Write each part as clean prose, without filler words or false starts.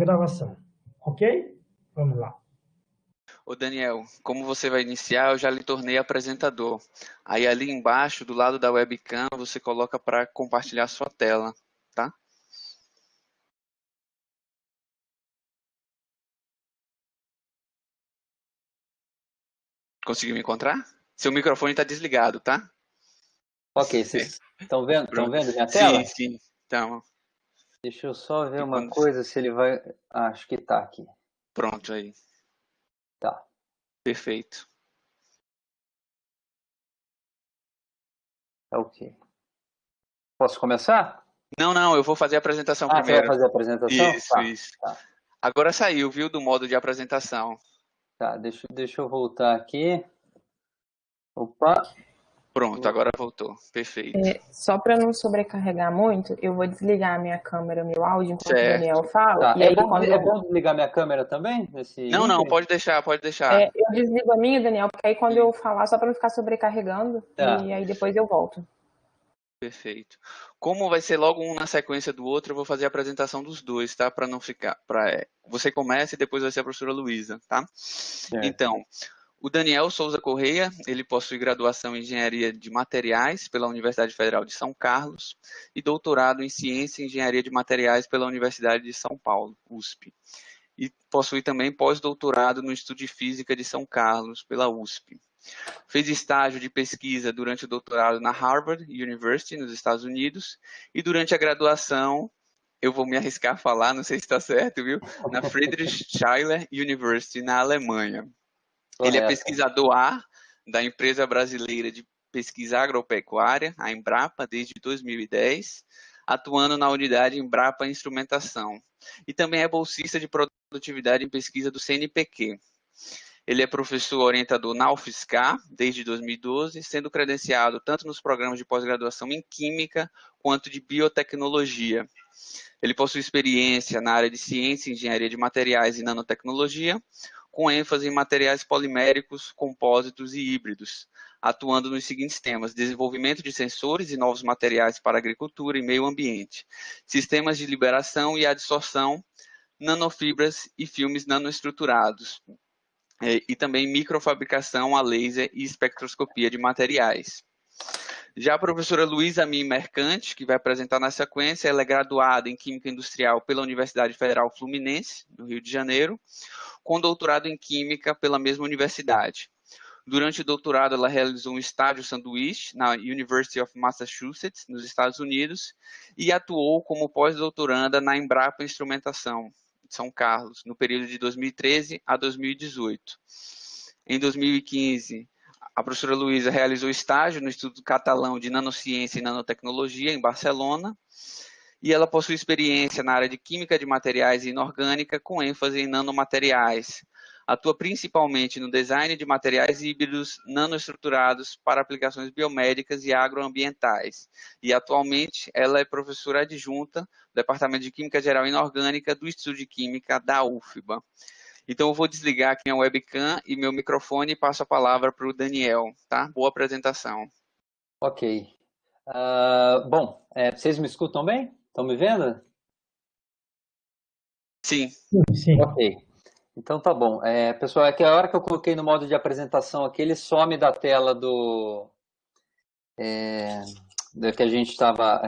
gravação, ok? Vamos lá. Ô Daniel, como você vai iniciar, eu já lhe tornei apresentador. Aí ali embaixo, do lado da webcam, você coloca para compartilhar sua tela, tá? Conseguiu me encontrar? Seu microfone está desligado, tá? Ok, vocês estão vendo? Estão Pronto. vendo minha tela? Sim. Então, Deixa eu só ver e uma quando... coisa, se ele vai... acho que tá aqui. Pronto aí. Tá. Perfeito. Ok. Posso começar? Não, eu vou fazer a apresentação Você primeiro. vai fazer a apresentação? Isso. Tá. Agora saiu, viu, do modo de apresentação. Tá, deixa eu voltar aqui. Opa. Pronto, agora voltou. Perfeito. Só para não sobrecarregar muito, eu vou desligar a minha câmera, meu áudio, enquanto Certo. o Daniel fala. Tá. E aí, quando É bom desligar minha câmera também? Não, pode deixar. eu desligo a minha, Daniel, porque aí quando eu falar, só para não ficar sobrecarregando, Tá. e aí depois eu volto. Perfeito. Como vai ser logo um na sequência do outro, eu vou fazer a apresentação dos dois, tá? Para não ficar... Você começa e depois vai ser a professora Luísa, tá? Então, o Daniel Souza Correia, ele possui graduação em Engenharia de Materiais pela Universidade Federal de São Carlos e doutorado em Ciência e Engenharia de Materiais pela Universidade de São Paulo, USP. E possui também pós-doutorado no Instituto de Física de São Carlos, pela USP. Fez estágio de pesquisa durante o doutorado na Harvard University, nos Estados Unidos, e durante a graduação, eu vou me arriscar a falar, não sei se está certo, viu? Na Friedrich Schiller University, na Alemanha. Ele é pesquisador A da empresa brasileira de pesquisa agropecuária, a Embrapa, desde 2010, atuando na unidade Embrapa Instrumentação. E também é bolsista de produtividade em pesquisa do CNPq. Ele é professor orientador na UFSCar desde 2012, sendo credenciado tanto nos programas de pós-graduação em Química quanto de Biotecnologia. Ele possui experiência na área de Ciência, Engenharia de Materiais e Nanotecnologia, com ênfase em materiais poliméricos, compósitos e híbridos, atuando nos seguintes temas: desenvolvimento de sensores e novos materiais para agricultura e meio ambiente, sistemas de liberação e adsorção, nanofibras e filmes nanoestruturados, e também microfabricação a laser e espectroscopia de materiais. Já a professora Luísa Mim Mercante, que vai apresentar na sequência, ela é graduada em Química Industrial pela Universidade Federal Fluminense, no Rio de Janeiro, com doutorado em Química pela mesma universidade. Durante o doutorado, ela realizou um estágio sanduíche na University of Massachusetts, nos Estados Unidos, e atuou como pós-doutoranda na Embrapa Instrumentação, de São Carlos, no período de 2013 a 2018. Em 2015, a professora Luísa realizou estágio no Instituto Catalão de Nanociência e Nanotecnologia, em Barcelona, e ela possui experiência na área de Química de Materiais e Inorgânica, com ênfase em nanomateriais. Atua principalmente no design de materiais híbridos nanoestruturados para aplicações biomédicas e agroambientais. E atualmente ela é professora adjunta do Departamento de Química Geral Inorgânica do Instituto de Química da UFBA. Então eu vou desligar aqui a webcam e meu microfone e passo a palavra para o Daniel, tá? Boa apresentação. Ok. Bom, vocês me escutam bem? Estão me vendo? Sim. Ok. Então tá bom. Pessoal, é que a hora que eu coloquei no modo de apresentação aqui, ele some da tela do que a gente estava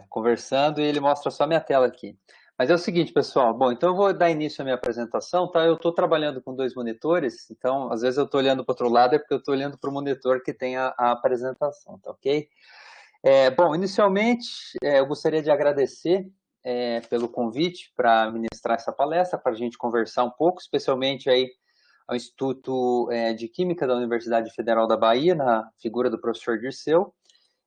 conversando e ele mostra só a minha tela aqui. Mas é o seguinte, pessoal. Bom, então eu vou dar início à minha apresentação, tá? Eu estou trabalhando com 2 monitores, então às vezes eu estou olhando para o outro lado, é porque eu estou olhando para o monitor que tem a apresentação, tá ok? Bom, inicialmente eu gostaria de agradecer pelo convite para ministrar essa palestra, para a gente conversar um pouco, especialmente aí ao Instituto de Química da Universidade Federal da Bahia, na figura do professor Dirceu,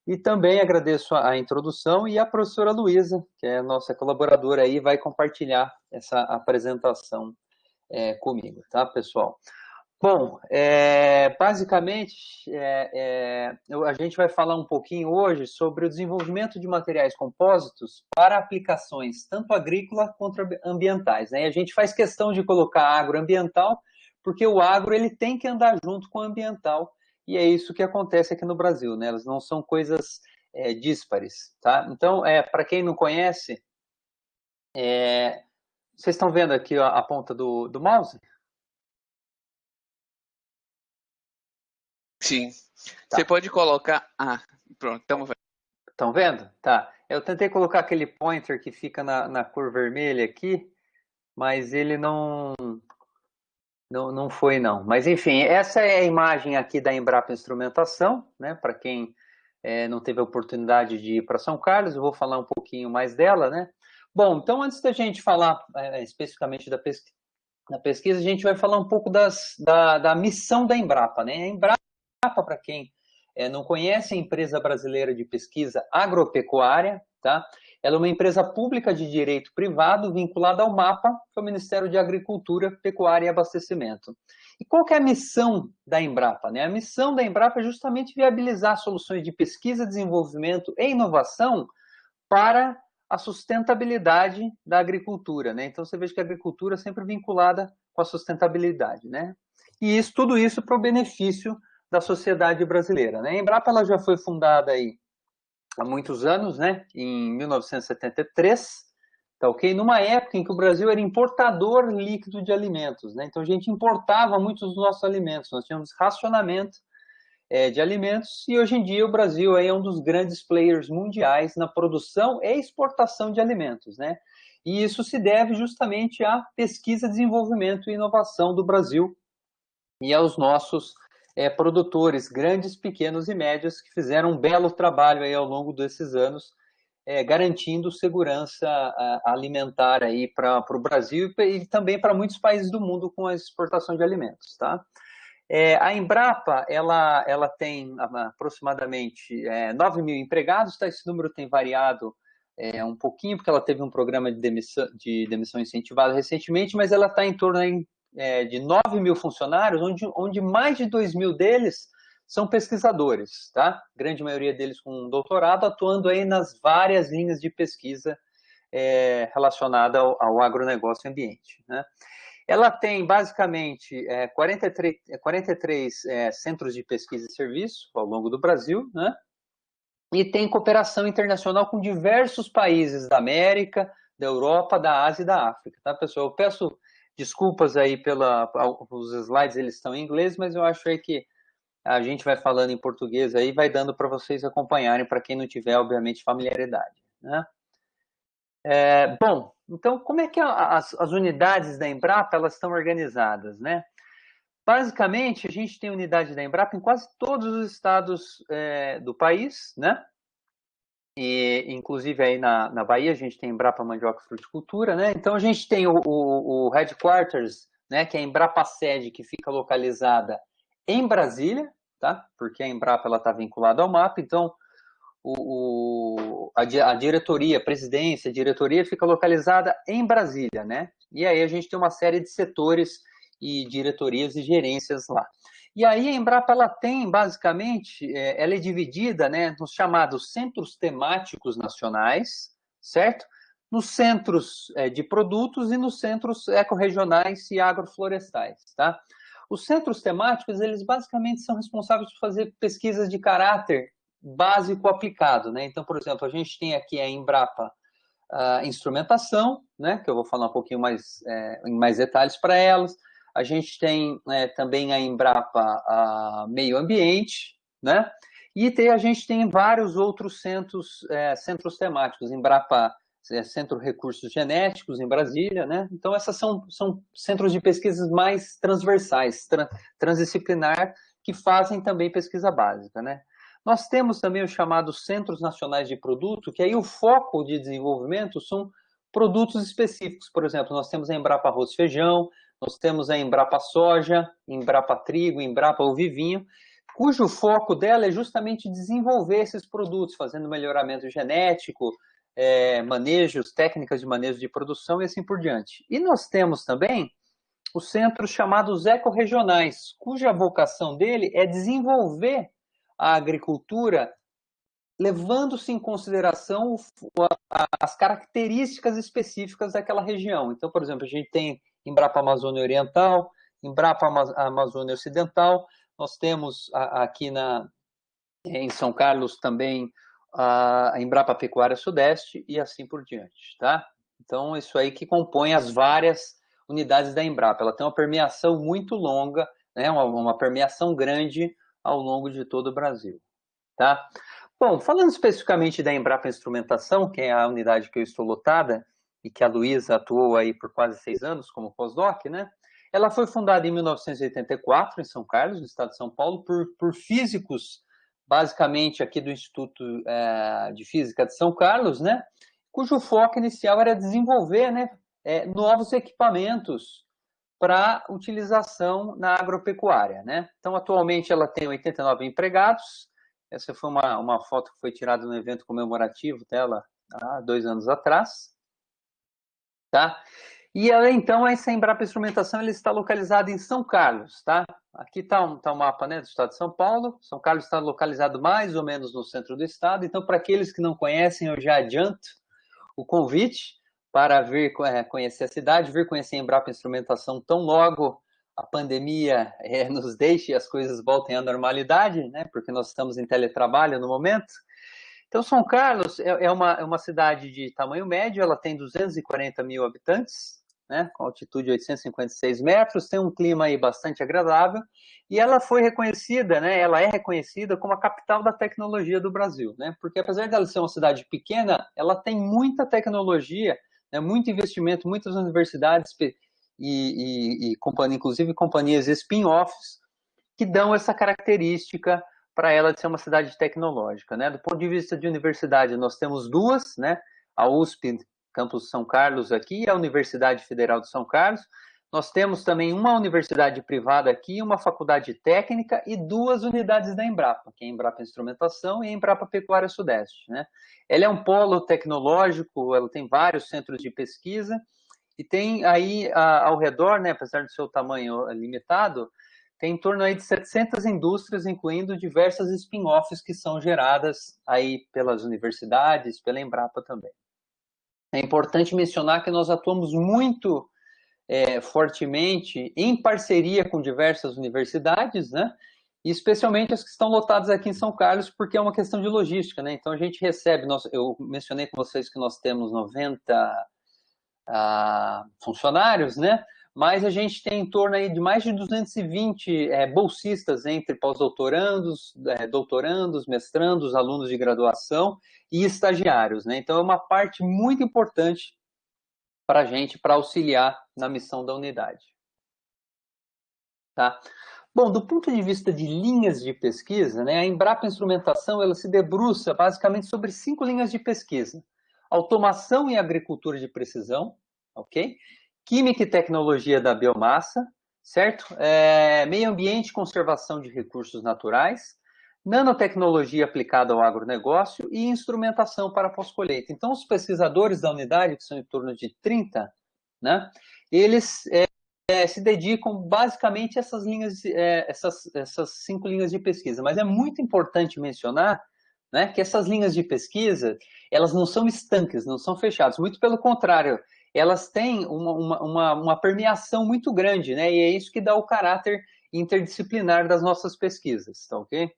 e também agradeço a introdução e a professora Luísa, que é a nossa colaboradora aí, vai compartilhar essa apresentação comigo, tá, pessoal? Bom, basicamente, a gente vai falar um pouquinho hoje sobre o desenvolvimento de materiais compósitos para aplicações tanto agrícola quanto ambientais, né? E a gente faz questão de colocar agroambiental, porque o agro ele tem que andar junto com o ambiental, e é isso que acontece aqui no Brasil, né? Elas não são coisas díspares, tá? Então, para quem não conhece, Vocês estão vendo aqui a ponta do mouse? Sim. Tá. Você pode colocar... Ah, pronto, estamos vendo. Estão vendo? Tá. Eu tentei colocar aquele pointer que fica na cor vermelha aqui, mas ele não foi, não. Mas, enfim, essa é a imagem aqui da Embrapa Instrumentação, né? Para quem não teve a oportunidade de ir para São Carlos, eu vou falar um pouquinho mais dela, né? Bom, então, antes da gente falar especificamente da pesquisa, a gente vai falar um pouco da missão da Embrapa, né? A Embrapa, para quem não conhece, é a empresa brasileira de pesquisa agropecuária, tá? Ela é uma empresa pública de direito privado vinculada ao MAPA, que é o Ministério de Agricultura, Pecuária e Abastecimento. E qual que é a missão da Embrapa, né? A missão da Embrapa é justamente viabilizar soluções de pesquisa, desenvolvimento e inovação para a sustentabilidade da agricultura, né? Então você vê que a agricultura é sempre vinculada com a sustentabilidade, né? E tudo isso para o benefício da sociedade brasileira, né? A Embrapa ela já foi fundada aí há muitos anos, né? Em 1973, tá ok? Numa época em que o Brasil era importador líquido de alimentos, né? Então a gente importava muitos dos nossos alimentos, nós tínhamos racionamento de alimentos, e hoje em dia o Brasil aí é um dos grandes players mundiais na produção e exportação de alimentos, né? E isso se deve justamente à pesquisa, desenvolvimento e inovação do Brasil e aos nossos produtores, grandes, pequenos e médios, que fizeram um belo trabalho aí ao longo desses anos, garantindo segurança alimentar aí para o Brasil e também para muitos países do mundo com a exportação de alimentos, tá? A Embrapa, ela tem aproximadamente 9 mil empregados, tá? Esse número tem variado um pouquinho, porque ela teve um programa de demissão incentivada recentemente, mas ela está em torno aí, de 9 mil funcionários, onde mais de 2 mil deles são pesquisadores, tá? Grande maioria deles com doutorado, atuando aí nas várias linhas de pesquisa relacionada ao agronegócio e ambiente, né? Ela tem, basicamente, 43 centros de pesquisa e serviço ao longo do Brasil, né? E tem cooperação internacional com diversos países da América, da Europa, da Ásia e da África, tá, pessoal? Eu peço desculpas aí os slides, eles estão em inglês, mas eu acho aí que a gente vai falando em português aí, vai dando para vocês acompanharem, para quem não tiver, obviamente, familiaridade, né? Bom, então, como é que as unidades da Embrapa elas estão organizadas, né? Basicamente, a gente tem unidade da Embrapa em quase todos os estados do país, né? E, inclusive, aí na Bahia, a gente tem Embrapa Mandioca e Fruticultura, né? Então, a gente tem o headquarters, né? Que é a Embrapa Sede, que fica localizada em Brasília, tá? Porque a Embrapa está vinculada ao MAPA, então a diretoria, a presidência, a diretoria fica localizada em Brasília, né? E aí a gente tem uma série de setores e diretorias e gerências lá. E aí a Embrapa, ela tem, basicamente, ela é dividida, né, nos chamados centros temáticos nacionais, certo? Nos centros de produtos e nos centros ecorregionais e agroflorestais, tá? Os centros temáticos, eles basicamente são responsáveis por fazer pesquisas de caráter básico aplicado, né? Então, por exemplo, a gente tem aqui a Embrapa Instrumentação, né? Que eu vou falar um pouquinho mais em mais detalhes para elas. A gente tem também a Embrapa Meio Ambiente, né? E a gente tem vários outros centros temáticos, Embrapa Centro Recursos Genéticos em Brasília, né? Então essas são centros de pesquisas mais transversais, transdisciplinar, que fazem também pesquisa básica, né? Nós temos também os chamados Centros Nacionais de Produto, que aí o foco de desenvolvimento são produtos específicos. Por exemplo, nós temos a Embrapa Arroz e Feijão, nós temos a Embrapa Soja, Embrapa Trigo, Embrapa Uva e Vinho, cujo foco dela é justamente desenvolver esses produtos, fazendo melhoramento genético, manejos, técnicas de manejo de produção e assim por diante. E nós temos também os centros chamados ecorregionais, cuja vocação dele é desenvolver a agricultura levando-se em consideração as características específicas daquela região. Então, por exemplo, a gente tem Embrapa Amazônia Oriental, Embrapa Amazônia Ocidental, nós temos aqui em São Carlos também a Embrapa Pecuária Sudeste e assim por diante, tá? Então, isso aí que compõe as várias unidades da Embrapa. Ela tem uma permeação muito longa, né, uma permeação grande ao longo de todo o Brasil. Tá? Bom, falando especificamente da Embrapa Instrumentação, que é a unidade que eu estou lotada, e que a Luísa atuou aí por quase 6 anos como pós-doc, né? Ela foi fundada em 1984, em São Carlos, no estado de São Paulo, por físicos, basicamente aqui do Instituto de Física de São Carlos, né? Cujo foco inicial era desenvolver, né, novos equipamentos para utilização na agropecuária, né? Então, atualmente, ela tem 89 empregados. Essa foi uma foto que foi tirada no evento comemorativo dela há 2 anos atrás. Tá? E ela, então, essa Embrapa Instrumentação, ela está localizada em São Carlos, tá? Aqui está um mapa, né, do estado de São Paulo. São Carlos está localizado mais ou menos no centro do estado. Então, para aqueles que não conhecem, eu já adianto o convite para vir conhecer a cidade, vir conhecer a Embrapa Instrumentação tão logo a pandemia nos deixe e as coisas voltem à normalidade, né? Porque nós estamos em teletrabalho no momento. Então, São Carlos é uma cidade de tamanho médio, ela tem 240 mil habitantes, né, com altitude de 856 metros, tem um clima aí bastante agradável, e ela foi reconhecida, né, ela é reconhecida como a capital da tecnologia do Brasil, né, porque apesar dela ser uma cidade pequena, ela tem muita tecnologia, né, muito investimento, muitas universidades e inclusive companhias spin-offs que dão essa característica para ela de ser uma cidade tecnológica, né? Do ponto de vista de universidade, nós temos 2, né? A USP, campus São Carlos aqui, e a Universidade Federal de São Carlos. Nós temos também uma universidade privada aqui, uma faculdade técnica e 2 unidades da Embrapa, que é a Embrapa Instrumentação e a Embrapa Pecuária Sudeste, né? Ela é um polo tecnológico, ela tem vários centros de pesquisa e tem aí ao redor, né, apesar do seu tamanho limitado, tem em torno aí de 700 indústrias, incluindo diversas spin-offs que são geradas aí pelas universidades, pela Embrapa também. É importante mencionar que nós atuamos muito fortemente em parceria com diversas universidades, né? E especialmente as que estão lotadas aqui em São Carlos, porque é uma questão de logística, né? Então a gente recebe, eu mencionei com vocês que nós temos 90 funcionários, né? Mas a gente tem em torno aí de mais de 220 bolsistas entre pós-doutorandos, doutorandos, mestrandos, alunos de graduação e estagiários, né? Então é uma parte muito importante para a gente, para auxiliar na missão da unidade. Tá? Bom, do ponto de vista de linhas de pesquisa, né, a Embrapa Instrumentação ela se debruça basicamente sobre 5 linhas de pesquisa. Automação e agricultura de precisão, ok? Química e tecnologia da biomassa, certo? Meio ambiente e conservação de recursos naturais, nanotecnologia aplicada ao agronegócio e instrumentação para pós-colheita. Então, os pesquisadores da unidade, que são em torno de 30, né, eles se dedicam basicamente a essas 5 linhas de pesquisa. Mas é muito importante mencionar, né, que essas linhas de pesquisa, elas não são estanques, não são fechadas. Muito pelo contrário, elas têm uma permeação muito grande, né? E é isso que dá o caráter interdisciplinar das nossas pesquisas, tá ok?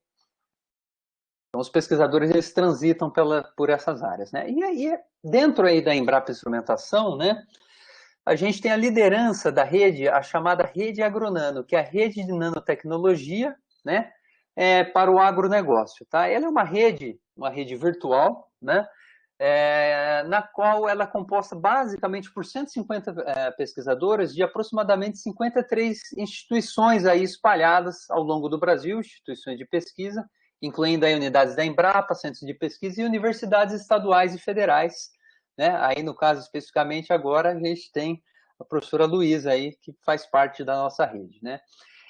Então, os pesquisadores, eles transitam por essas áreas, né? E aí, dentro aí da Embrapa Instrumentação, né, a gente tem a liderança da rede, a chamada Rede Agronano, que é a rede de nanotecnologia, né, para o agronegócio, tá? Ela é uma rede virtual, né, na qual ela é composta basicamente por 150 pesquisadores de aproximadamente 53 instituições aí espalhadas ao longo do Brasil, instituições de pesquisa, incluindo aí unidades da Embrapa, centros de pesquisa e universidades estaduais e federais, né? Aí, no caso, especificamente, agora a gente tem a professora Luísa aí, que faz parte da nossa rede, né?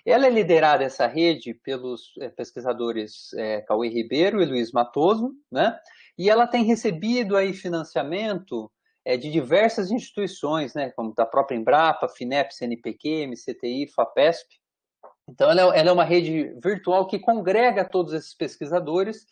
Ela é liderada, essa rede, pelos pesquisadores Cauê Ribeiro e Luiz Matoso, né? E ela tem recebido aí financiamento de diversas instituições, né? Como da própria Embrapa, FINEP, CNPq, MCTI, FAPESP. Então, ela é uma rede virtual que congrega todos esses pesquisadores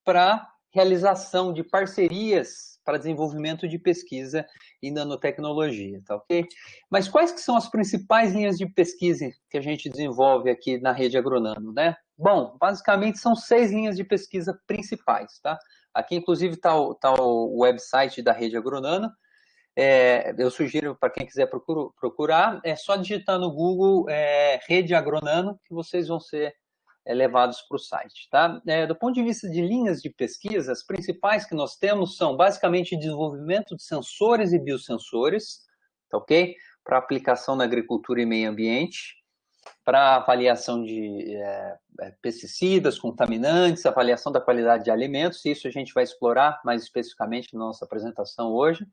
para realização de parcerias para desenvolvimento de pesquisa em nanotecnologia, tá ok? Mas quais que são as principais linhas de pesquisa que a gente desenvolve aqui na rede Agronano, né? Bom, basicamente são 6 linhas de pesquisa principais, tá? Aqui, inclusive, está o website da rede Agronano. eu sugiro para quem quiser procurar, é só digitar no Google Rede Agronano que vocês vão ser levados para o site. Tá? Do ponto de vista de linhas de pesquisa, as principais que nós temos são basicamente desenvolvimento de sensores e biosensores, tá, ok? Para aplicação na agricultura e meio ambiente, para avaliação de pesticidas, contaminantes, avaliação da qualidade de alimentos, isso a gente vai explorar mais especificamente na nossa apresentação hoje.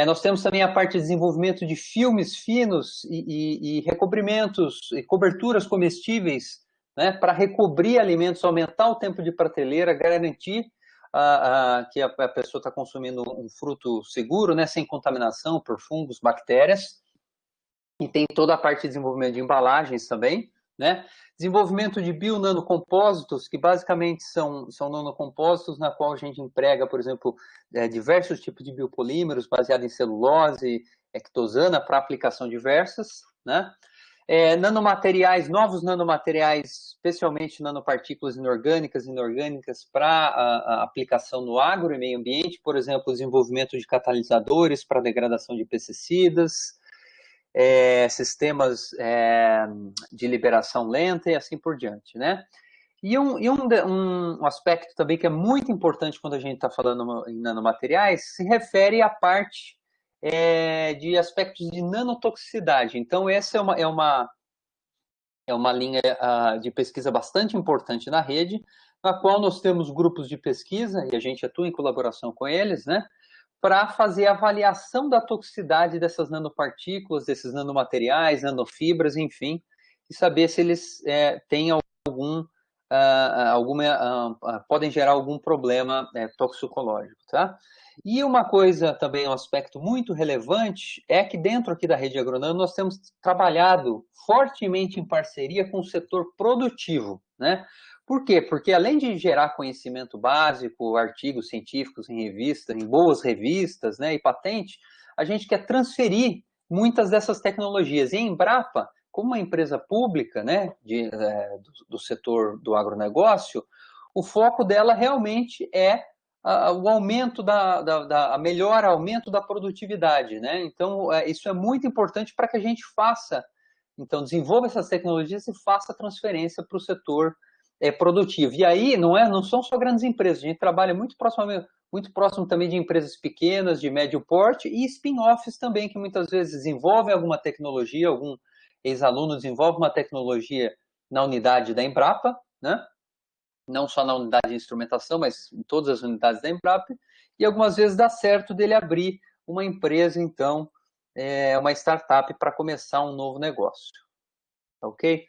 Nós temos também a parte de desenvolvimento de filmes finos e recobrimentos e coberturas comestíveis, né, para recobrir alimentos, aumentar o tempo de prateleira, garantir que a pessoa está consumindo um fruto seguro, né, sem contaminação por fungos, bactérias. E tem toda a parte de desenvolvimento de embalagens também, né? Desenvolvimento de bio-nanocompósitos, que basicamente são nanocompósitos na qual a gente emprega, por exemplo, diversos tipos de biopolímeros baseados em celulose, ectosana, para aplicação diversas, né? Nanomateriais, novos nanomateriais, especialmente nanopartículas inorgânicas e inorgânicas para a aplicação no agro e meio ambiente, por exemplo, desenvolvimento de catalisadores para degradação de pesticidas, sistemas de liberação lenta e assim por diante, né? E um aspecto também que é muito importante quando a gente está falando em nanomateriais se refere à parte de aspectos de nanotoxicidade. Então, essa é uma linha de pesquisa bastante importante na rede, na qual nós temos grupos de pesquisa, e a gente atua em colaboração com eles, né? Para fazer a avaliação da toxicidade dessas nanopartículas, desses nanomateriais, nanofibras, enfim, e saber se eles têm podem gerar algum problema toxicológico, tá? E uma coisa também, um aspecto muito relevante, é que dentro aqui da Rede Agronano nós temos trabalhado fortemente em parceria com o setor produtivo, né? Por quê? Porque além de gerar conhecimento básico, artigos científicos em revistas, em boas revistas, né, e patente, a gente quer transferir muitas dessas tecnologias. E a Embrapa, como uma empresa pública, né, do setor do agronegócio, o foco dela realmente é o aumento melhor aumento da produtividade, né? Então, isso é muito importante para que a gente desenvolva essas tecnologias e faça a transferência para o setor produtivo. E aí não são só grandes empresas, a gente trabalha muito próximo também de empresas pequenas, de médio porte, e spin-offs também, que muitas vezes desenvolvem alguma tecnologia, algum ex-aluno desenvolve uma tecnologia na unidade da Embrapa, né? Não só na unidade de instrumentação, mas em todas as unidades da Embrapa, e algumas vezes dá certo dele abrir uma empresa, então, uma startup para começar um novo negócio. Ok?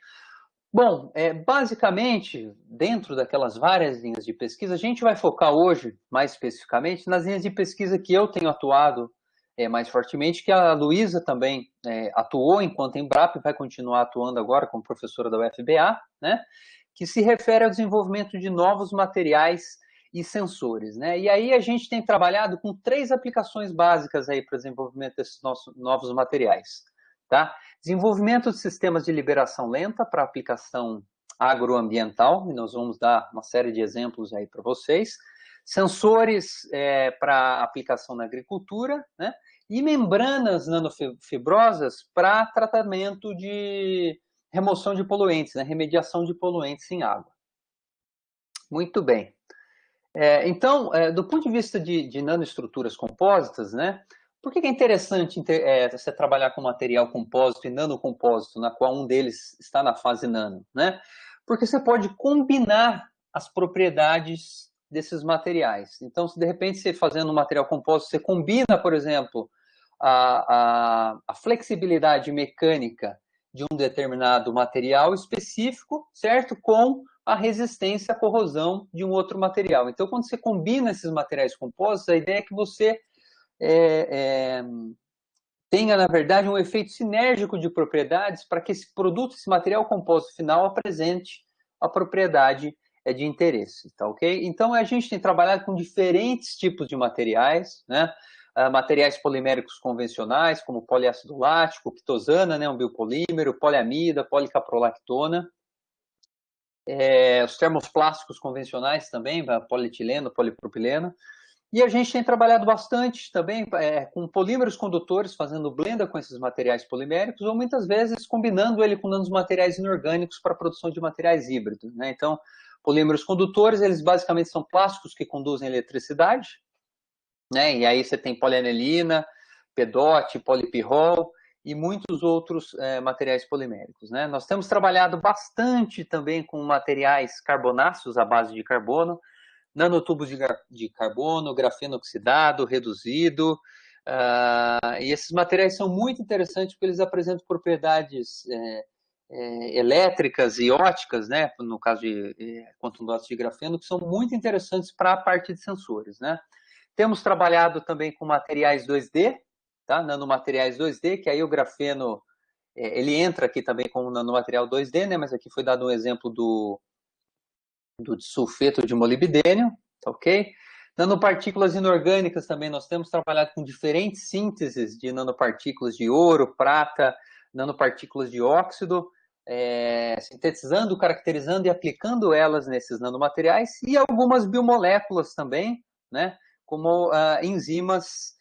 Bom, basicamente, dentro daquelas várias linhas de pesquisa, a gente vai focar hoje, mais especificamente, nas linhas de pesquisa que eu tenho atuado mais fortemente, que a Luísa também atuou enquanto Embrapa e vai continuar atuando agora como professora da UFBA, né? Que se refere ao desenvolvimento de novos materiais e sensores, né? E aí a gente tem trabalhado com 3 aplicações básicas aí para o desenvolvimento desses novos materiais, tá? Desenvolvimento de sistemas de liberação lenta para aplicação agroambiental, e nós vamos dar uma série de exemplos aí para vocês. Sensores para aplicação na agricultura, né? E membranas nanofibrosas para tratamento de remoção de poluentes, né? Remediação de poluentes em água. Muito bem. Então, do ponto de vista de nanoestruturas compósitas, né? Por que é interessante você trabalhar com material compósito e nanocompósito, na qual um deles está na fase nano, né? Porque você pode combinar as propriedades desses materiais. Então, se de repente você fazendo um material compósito, você combina, por exemplo, a flexibilidade mecânica de um determinado material específico, certo? Com a resistência à corrosão de um outro material. Então, quando você combina esses materiais compostos, a ideia é que você tenha, na verdade, um efeito sinérgico de propriedades para que esse produto, esse material composto final, apresente a propriedade de interesse, tá ok? Então, a gente tem trabalhado com diferentes tipos de materiais, né? Materiais poliméricos convencionais, como poliácido lático, quitosana, né, um biopolímero, poliamida, policaprolactona. Os termoplásticos convencionais também, polietileno, polipropileno. E a gente tem trabalhado bastante também com polímeros condutores, fazendo blenda com esses materiais poliméricos, ou muitas vezes combinando ele com nanomateriais inorgânicos para a produção de materiais híbridos, né? Então, polímeros condutores, eles basicamente são plásticos que conduzem eletricidade, né? E aí você tem polianilina, PEDOT, polipirrol e muitos outros materiais poliméricos, né? Nós temos trabalhado bastante também com materiais carbonáceos à base de carbono, nanotubos de carbono, grafeno oxidado, reduzido, e esses materiais são muito interessantes porque eles apresentam propriedades elétricas e ópticas, né, no caso de quantum dots de grafeno, que são muito interessantes para a parte de sensores, né. Temos trabalhado também com materiais 2D, tá, nanomateriais 2D, que aí o grafeno, ele entra aqui também como nanomaterial 2D, né, mas aqui foi dado um exemplo do sulfeto de molibdênio, ok? Nanopartículas inorgânicas também, nós temos trabalhado com diferentes sínteses de nanopartículas de ouro, prata, nanopartículas de óxido, sintetizando, caracterizando e aplicando elas nesses nanomateriais, e algumas biomoléculas também, né? Como enzimas,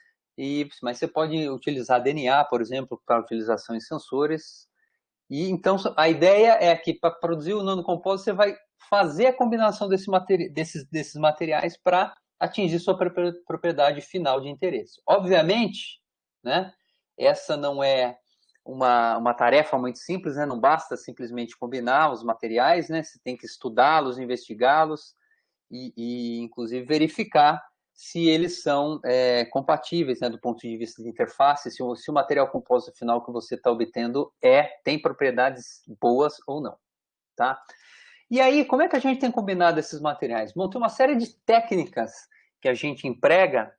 mas você pode utilizar DNA, por exemplo, para utilização em sensores. E então a ideia é que para produzir o nanocompósito você vai fazer a combinação desses materiais para atingir sua propriedade final de interesse. Obviamente, né, essa não é uma tarefa muito simples, né, não basta simplesmente combinar os materiais, né, você tem que estudá-los, investigá-los e inclusive verificar se eles são compatíveis, né, do ponto de vista de interface, se o material compósito final que você está obtendo tem propriedades boas ou não, tá? E aí, como é que a gente tem combinado esses materiais? Bom, tem uma série de técnicas que a gente emprega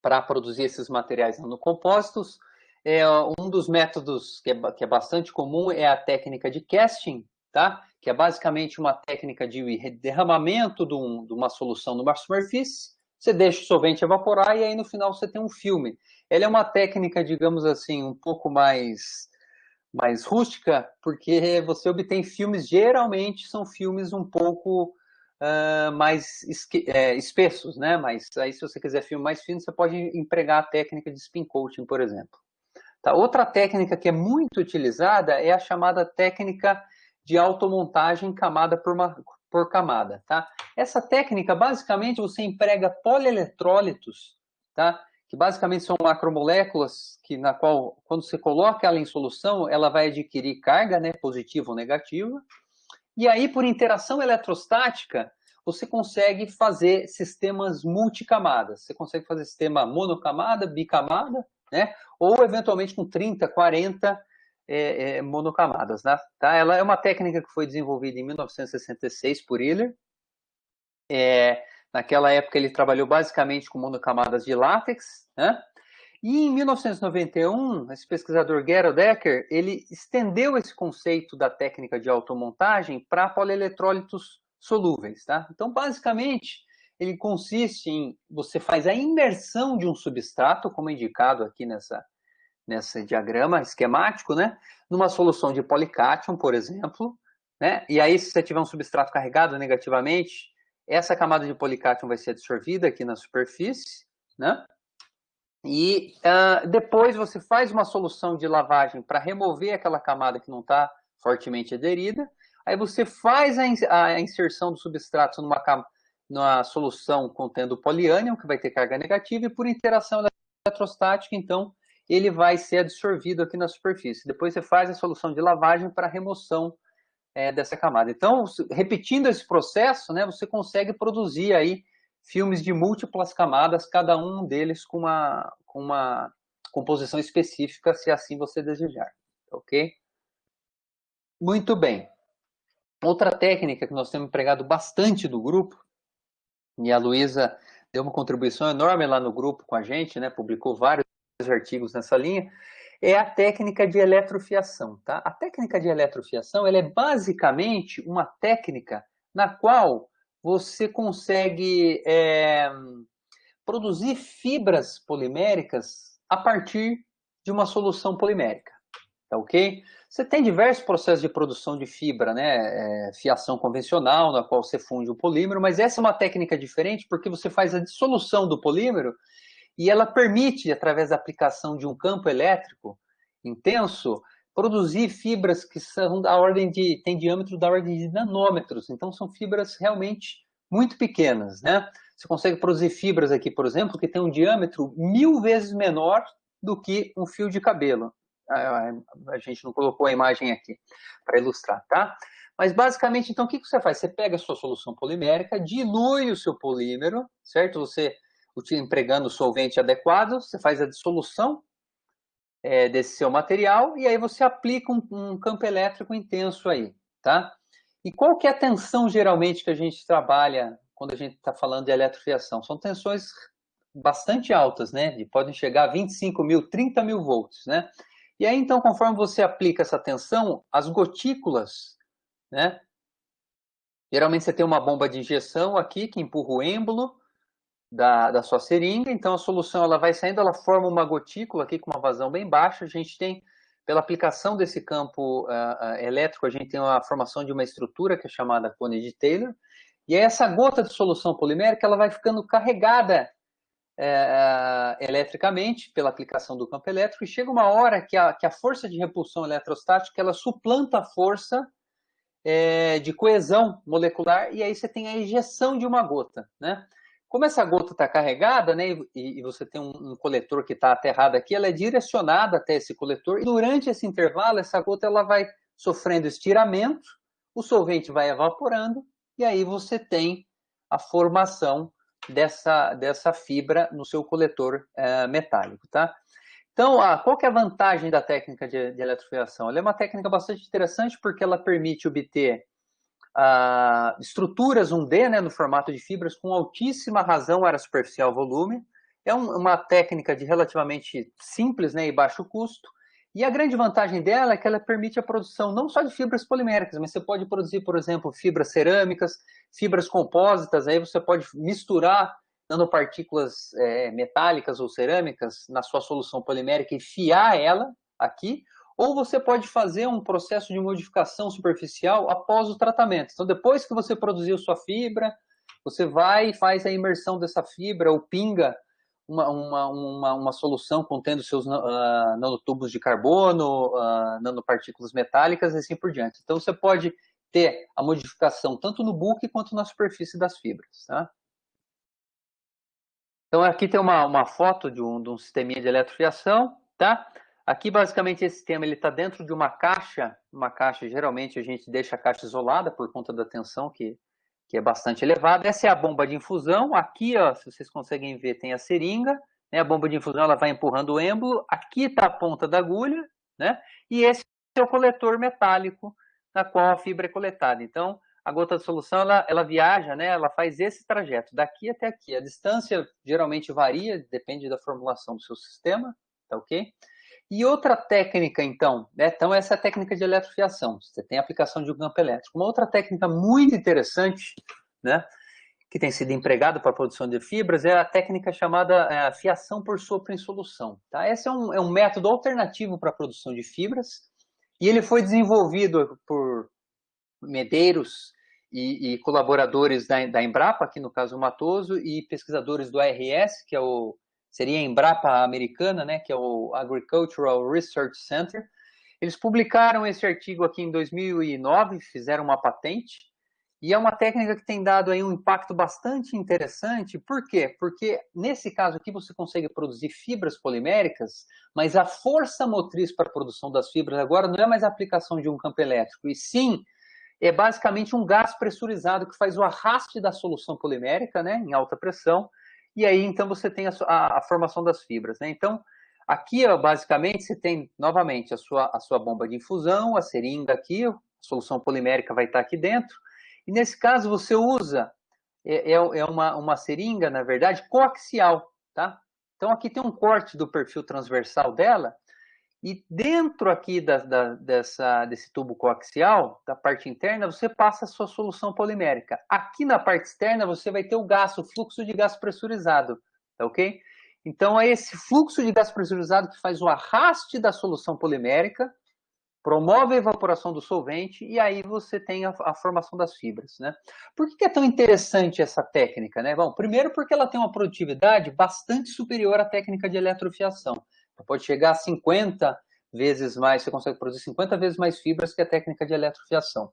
para produzir esses materiais nanocompósitos. Um dos métodos que é bastante comum é a técnica de casting, tá? Que é basicamente uma técnica de derramamento de uma solução numa superfície. Você deixa o solvente evaporar e aí no final você tem um filme. Ela é uma técnica, digamos assim, um pouco mais rústica, porque você obtém filmes, geralmente são filmes um pouco mais espessos, né? Mas aí se você quiser filme mais fino, você pode empregar a técnica de spin coating, por exemplo. Tá? Outra técnica que é muito utilizada é a chamada técnica de automontagem camada por camada, tá? Essa técnica, basicamente, você emprega polieletrólitos, tá? Que basicamente são macromoléculas na qual, quando você coloca ela em solução, ela vai adquirir carga, né, positiva ou negativa, e aí, por interação eletrostática, você consegue fazer sistemas multicamadas. Você consegue fazer sistema monocamada, bicamada, né? Ou eventualmente com 30, 40 monocamadas, né? Tá? Ela é uma técnica que foi desenvolvida em 1966 por Euler. Naquela época ele trabalhou basicamente com monocamadas de látex, né? E em 1991, esse pesquisador Gerald Ecker, ele estendeu esse conceito da técnica de automontagem para polieletrólitos solúveis, tá? Então, basicamente, ele consiste em você faz a imersão de um substrato, como indicado aqui nesse diagrama esquemático, né? Numa solução de policátion, por exemplo, né? E aí, se você tiver um substrato carregado negativamente, essa camada de policátion vai ser absorvida aqui na superfície, né? E depois você faz uma solução de lavagem para remover aquela camada que não está fortemente aderida. Aí você faz a inserção do substrato numa solução contendo poliânion, que vai ter carga negativa, e por interação eletrostática, então, ele vai ser absorvido aqui na superfície. Depois você faz a solução de lavagem para remoção dessa camada. Então, repetindo esse processo, né, você consegue produzir aí filmes de múltiplas camadas, cada um deles com uma composição específica, se assim você desejar, ok? Muito bem. Outra técnica que nós temos empregado bastante do grupo, e a Luísa deu uma contribuição enorme lá no grupo com a gente, né, publicou vários artigos nessa linha, é a técnica de eletrofiação, tá? A técnica de eletrofiação, ela é basicamente uma técnica na qual você consegue produzir fibras poliméricas a partir de uma solução polimérica, tá ok? Você tem diversos processos de produção de fibra, né? Fiação convencional, na qual você funde o polímero, mas essa é uma técnica diferente porque você faz a dissolução do polímero e ela permite, através da aplicação de um campo elétrico intenso, produzir fibras que são tem diâmetro da ordem de nanômetros. Então, são fibras realmente muito pequenas, né? Você consegue produzir fibras aqui, por exemplo, que tem um diâmetro 1000 vezes menor do que um fio de cabelo. A gente não colocou a imagem aqui para ilustrar, tá? Mas, basicamente, então, o que você faz? Você pega a sua solução polimérica, dilui o seu polímero, certo? Você, empregando o solvente adequado, você faz a dissolução desse seu material e aí você aplica um campo elétrico intenso aí, tá? E qual que é a tensão, geralmente, que a gente trabalha quando a gente está falando de eletrofiação? São tensões bastante altas, né? Podem chegar a 25 mil, 30 mil volts, né? E aí, então, conforme você aplica essa tensão, as gotículas, né? Geralmente você tem uma bomba de injeção aqui que empurra o êmbolo da sua seringa, então a solução ela vai saindo, ela forma uma gotícula aqui com uma vazão bem baixa. A gente tem, pela aplicação desse campo elétrico, a gente tem a formação de uma estrutura que é chamada cone de Taylor, e aí essa gota de solução polimérica ela vai ficando carregada eletricamente pela aplicação do campo elétrico, e chega uma hora que a força de repulsão eletrostática ela suplanta a força de coesão molecular, e aí você tem a ejeção de uma gota, né? Como essa gota está carregada, né, e você tem um coletor que está aterrado aqui, ela é direcionada até esse coletor, e durante esse intervalo, essa gota ela vai sofrendo estiramento, o solvente vai evaporando, e aí você tem a formação dessa fibra no seu coletor metálico, tá? Então, qual que é a vantagem da técnica de eletrofiação? Ela é uma técnica bastante interessante porque ela permite obter estruturas 1D, né, no formato de fibras com altíssima razão área superficial volume. É uma técnica de relativamente simples, né, e baixo custo. E a grande vantagem dela é que ela permite a produção não só de fibras poliméricas, mas você pode produzir, por exemplo, fibras cerâmicas, fibras compósitas. Aí você pode misturar nanopartículas metálicas ou cerâmicas na sua solução polimérica e fiar ela aqui. Ou você pode fazer um processo de modificação superficial após o tratamento. Então, depois que você produziu sua fibra, você vai e faz a imersão dessa fibra ou pinga uma solução contendo seus nanotubos de carbono, nanopartículas metálicas e assim por diante. Então, você pode ter a modificação tanto no bulk quanto na superfície das fibras, tá? Então, aqui tem uma foto de um sisteminha de eletrofiação, tá? Aqui, basicamente, esse sistema está dentro de uma caixa. Uma caixa, geralmente, a gente deixa a caixa isolada por conta da tensão que é bastante elevada. Essa é a bomba de infusão. Aqui, ó, se vocês conseguem ver, tem a seringa, né? A bomba de infusão ela vai empurrando o êmbolo. Aqui está a ponta da agulha, né? E esse é o coletor metálico na qual a fibra é coletada. Então, a gota de solução, ela viaja, né? Ela faz esse trajeto, daqui até aqui. A distância geralmente varia, depende da formulação do seu sistema, tá ok? E outra técnica, então, né? Então, essa é a técnica de eletrofiação. Você tem a aplicação de um campo elétrico. Uma outra técnica muito interessante, né, que tem sido empregada para a produção de fibras é a técnica chamada fiação por sopro em solução. Tá? Esse é um método alternativo para a produção de fibras, e ele foi desenvolvido por Medeiros e colaboradores da Embrapa, aqui no caso o Matoso, e pesquisadores do ARS, que seria a Embrapa americana, né, que é o Agricultural Research Center. Eles publicaram esse artigo aqui em 2009, fizeram uma patente, e é uma técnica que tem dado aí um impacto bastante interessante. Por quê? Porque nesse caso aqui você consegue produzir fibras poliméricas, mas a força motriz para a produção das fibras agora não é mais a aplicação de um campo elétrico, e sim é basicamente um gás pressurizado que faz o arraste da solução polimérica, né, em alta pressão, e aí então você tem a formação das fibras, né? Então, aqui, ó, basicamente, você tem novamente a sua bomba de infusão, a seringa aqui, a solução polimérica vai estar aqui dentro, e nesse caso você usa uma seringa, na verdade, coaxial, tá? Então aqui tem um corte do perfil transversal dela, e dentro aqui desse tubo coaxial, da parte interna, você passa a sua solução polimérica. Aqui na parte externa, você vai ter o fluxo de gás pressurizado, tá ok? Então, é esse fluxo de gás pressurizado que faz o arraste da solução polimérica, promove a evaporação do solvente e aí você tem a formação das fibras, né? Por que é tão interessante essa técnica, né? Bom, primeiro porque ela tem uma produtividade bastante superior à técnica de eletrofiação. Ela pode chegar a 50 vezes mais, você consegue produzir 50 vezes mais fibras que a técnica de eletrofiação.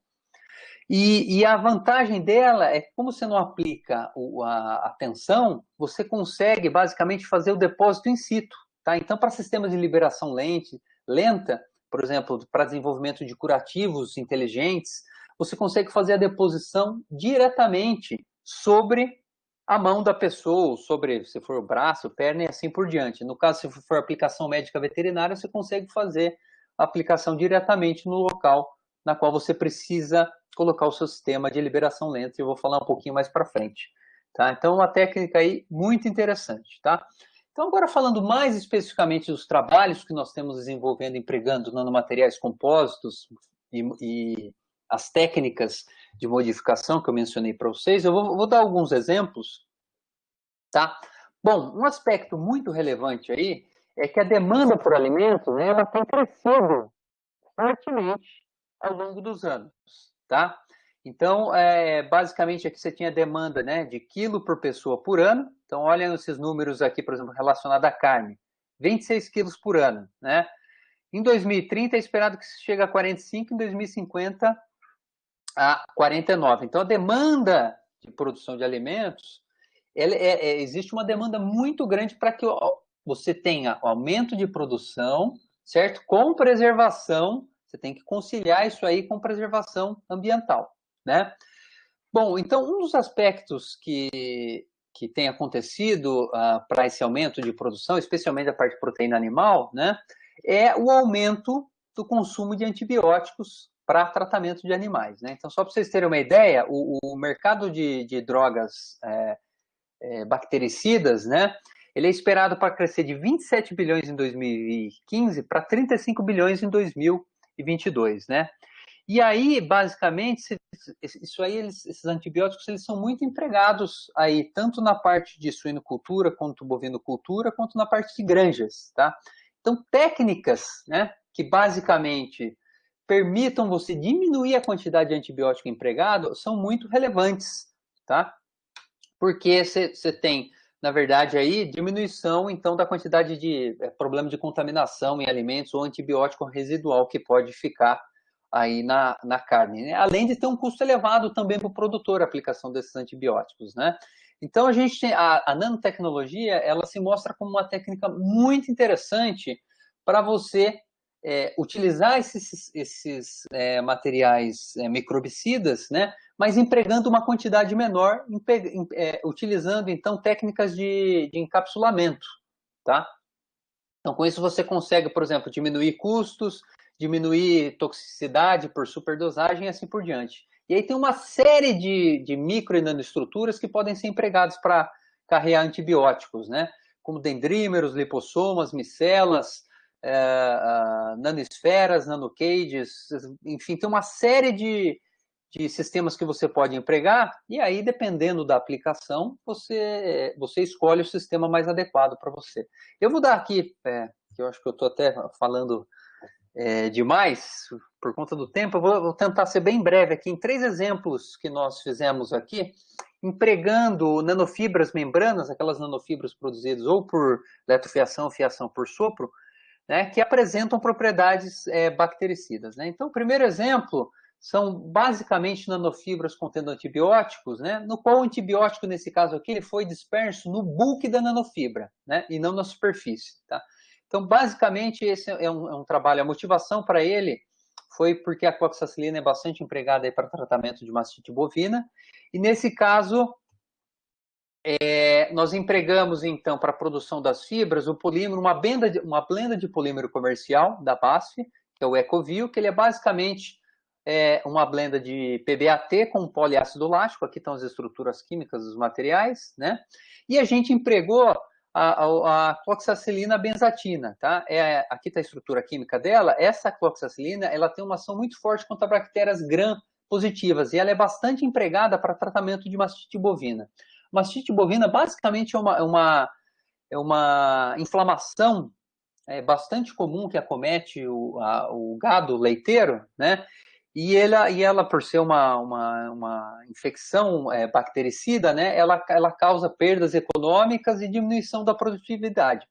E a vantagem dela é que, como você não aplica a tensão, você consegue basicamente fazer o depósito in situ, tá? Então, para sistemas de liberação lenta, por exemplo, para desenvolvimento de curativos inteligentes, você consegue fazer a deposição diretamente sobre a mão da pessoa, sobre, se for o braço, perna e assim por diante. No caso, se for aplicação médica veterinária, você consegue fazer a aplicação diretamente no local na qual você precisa colocar o seu sistema de liberação lenta, e eu vou falar um pouquinho mais para frente. Tá? Então, uma técnica aí muito interessante. Tá? Então, agora falando mais especificamente dos trabalhos que nós temos desenvolvendo, empregando nanomateriais compósitos e as técnicas de modificação que eu mencionei para vocês, eu vou dar alguns exemplos. Tá? Bom, um aspecto muito relevante aí é que a demanda por alimentos, né, ela tem crescido fortemente ao longo dos anos. Tá? Então, basicamente aqui você tinha demanda, né, de quilo por pessoa por ano. Então, olha esses números aqui, por exemplo, relacionados à carne. 26 quilos por ano. Né? Em 2030 é esperado que chegue a 45, em 2050 a 49. Então, a demanda de produção de alimentos, existe uma demanda muito grande para que você tenha aumento de produção, certo? Com preservação. Você tem que conciliar isso aí com preservação ambiental, né? Bom, então, um dos aspectos que tem acontecido para esse aumento de produção, especialmente a parte de proteína animal, né, é o aumento do consumo de antibióticos para tratamento de animais, né? Então, só para vocês terem uma ideia, o mercado de drogas bactericidas, né, ele é esperado para crescer de 27 bilhões em 2015 para 35 bilhões em 2022, né? E aí, basicamente, esses antibióticos, eles são muito empregados aí, tanto na parte de suinocultura, quanto bovinocultura, quanto na parte de granjas, tá? Então, técnicas, né, que basicamente permitam você diminuir a quantidade de antibiótico empregado são muito relevantes, tá? Porque você tem, na verdade, aí diminuição, então, da quantidade de problema de contaminação em alimentos ou antibiótico residual que pode ficar aí na carne, né? Além de ter um custo elevado também para o produtor a aplicação desses antibióticos, né? Então, a gente tem a nanotecnologia, ela se mostra como uma técnica muito interessante para você utilizar esses materiais microbicidas, né? Mas empregando uma quantidade menor, utilizando, então, técnicas de encapsulamento, tá? Então, com isso você consegue, por exemplo, diminuir custos, diminuir toxicidade por superdosagem e assim por diante. E aí tem uma série de micro e nanoestruturas que podem ser empregadas para carregar antibióticos, né? Como dendrímeros, lipossomas, micelas, nanosferas, nanocages, enfim, tem uma série de sistemas que você pode empregar, e aí, dependendo da aplicação, você escolhe o sistema mais adequado para você. Eu vou dar aqui, que eu acho que eu estou até falando demais, por conta do tempo, eu vou tentar ser bem breve aqui, em 3 exemplos que nós fizemos aqui, empregando nanofibras membranas, aquelas nanofibras produzidas ou por eletrofiação ou fiação por sopro, né, que apresentam propriedades bactericidas, né? Então, o primeiro exemplo são basicamente nanofibras contendo antibióticos, né, no qual o antibiótico, nesse caso aqui, ele foi disperso no bulk da nanofibra, né, e não na superfície. Tá? Então, basicamente, esse é um trabalho. A motivação para ele foi porque a cloxacilina é bastante empregada para tratamento de mastite bovina, e nesse caso, nós empregamos, então, para a produção das fibras, o polímero, uma blenda de polímero comercial da BASF, que é o Ecovil, que ele é basicamente uma blenda de PBAT com poliácido lático, aqui estão as estruturas químicas dos materiais, né? E a gente empregou a cloxacilina benzatina, tá? Aqui está a estrutura química dela. Essa cloxacilina, ela tem uma ação muito forte contra bactérias gram-positivas, e ela é bastante empregada para tratamento de mastite bovina. Mastite bovina, basicamente, é uma inflamação bastante comum que acomete o gado leiteiro, né? E ela, por ser uma infecção bactericida, né, ela causa perdas econômicas e diminuição da produtividade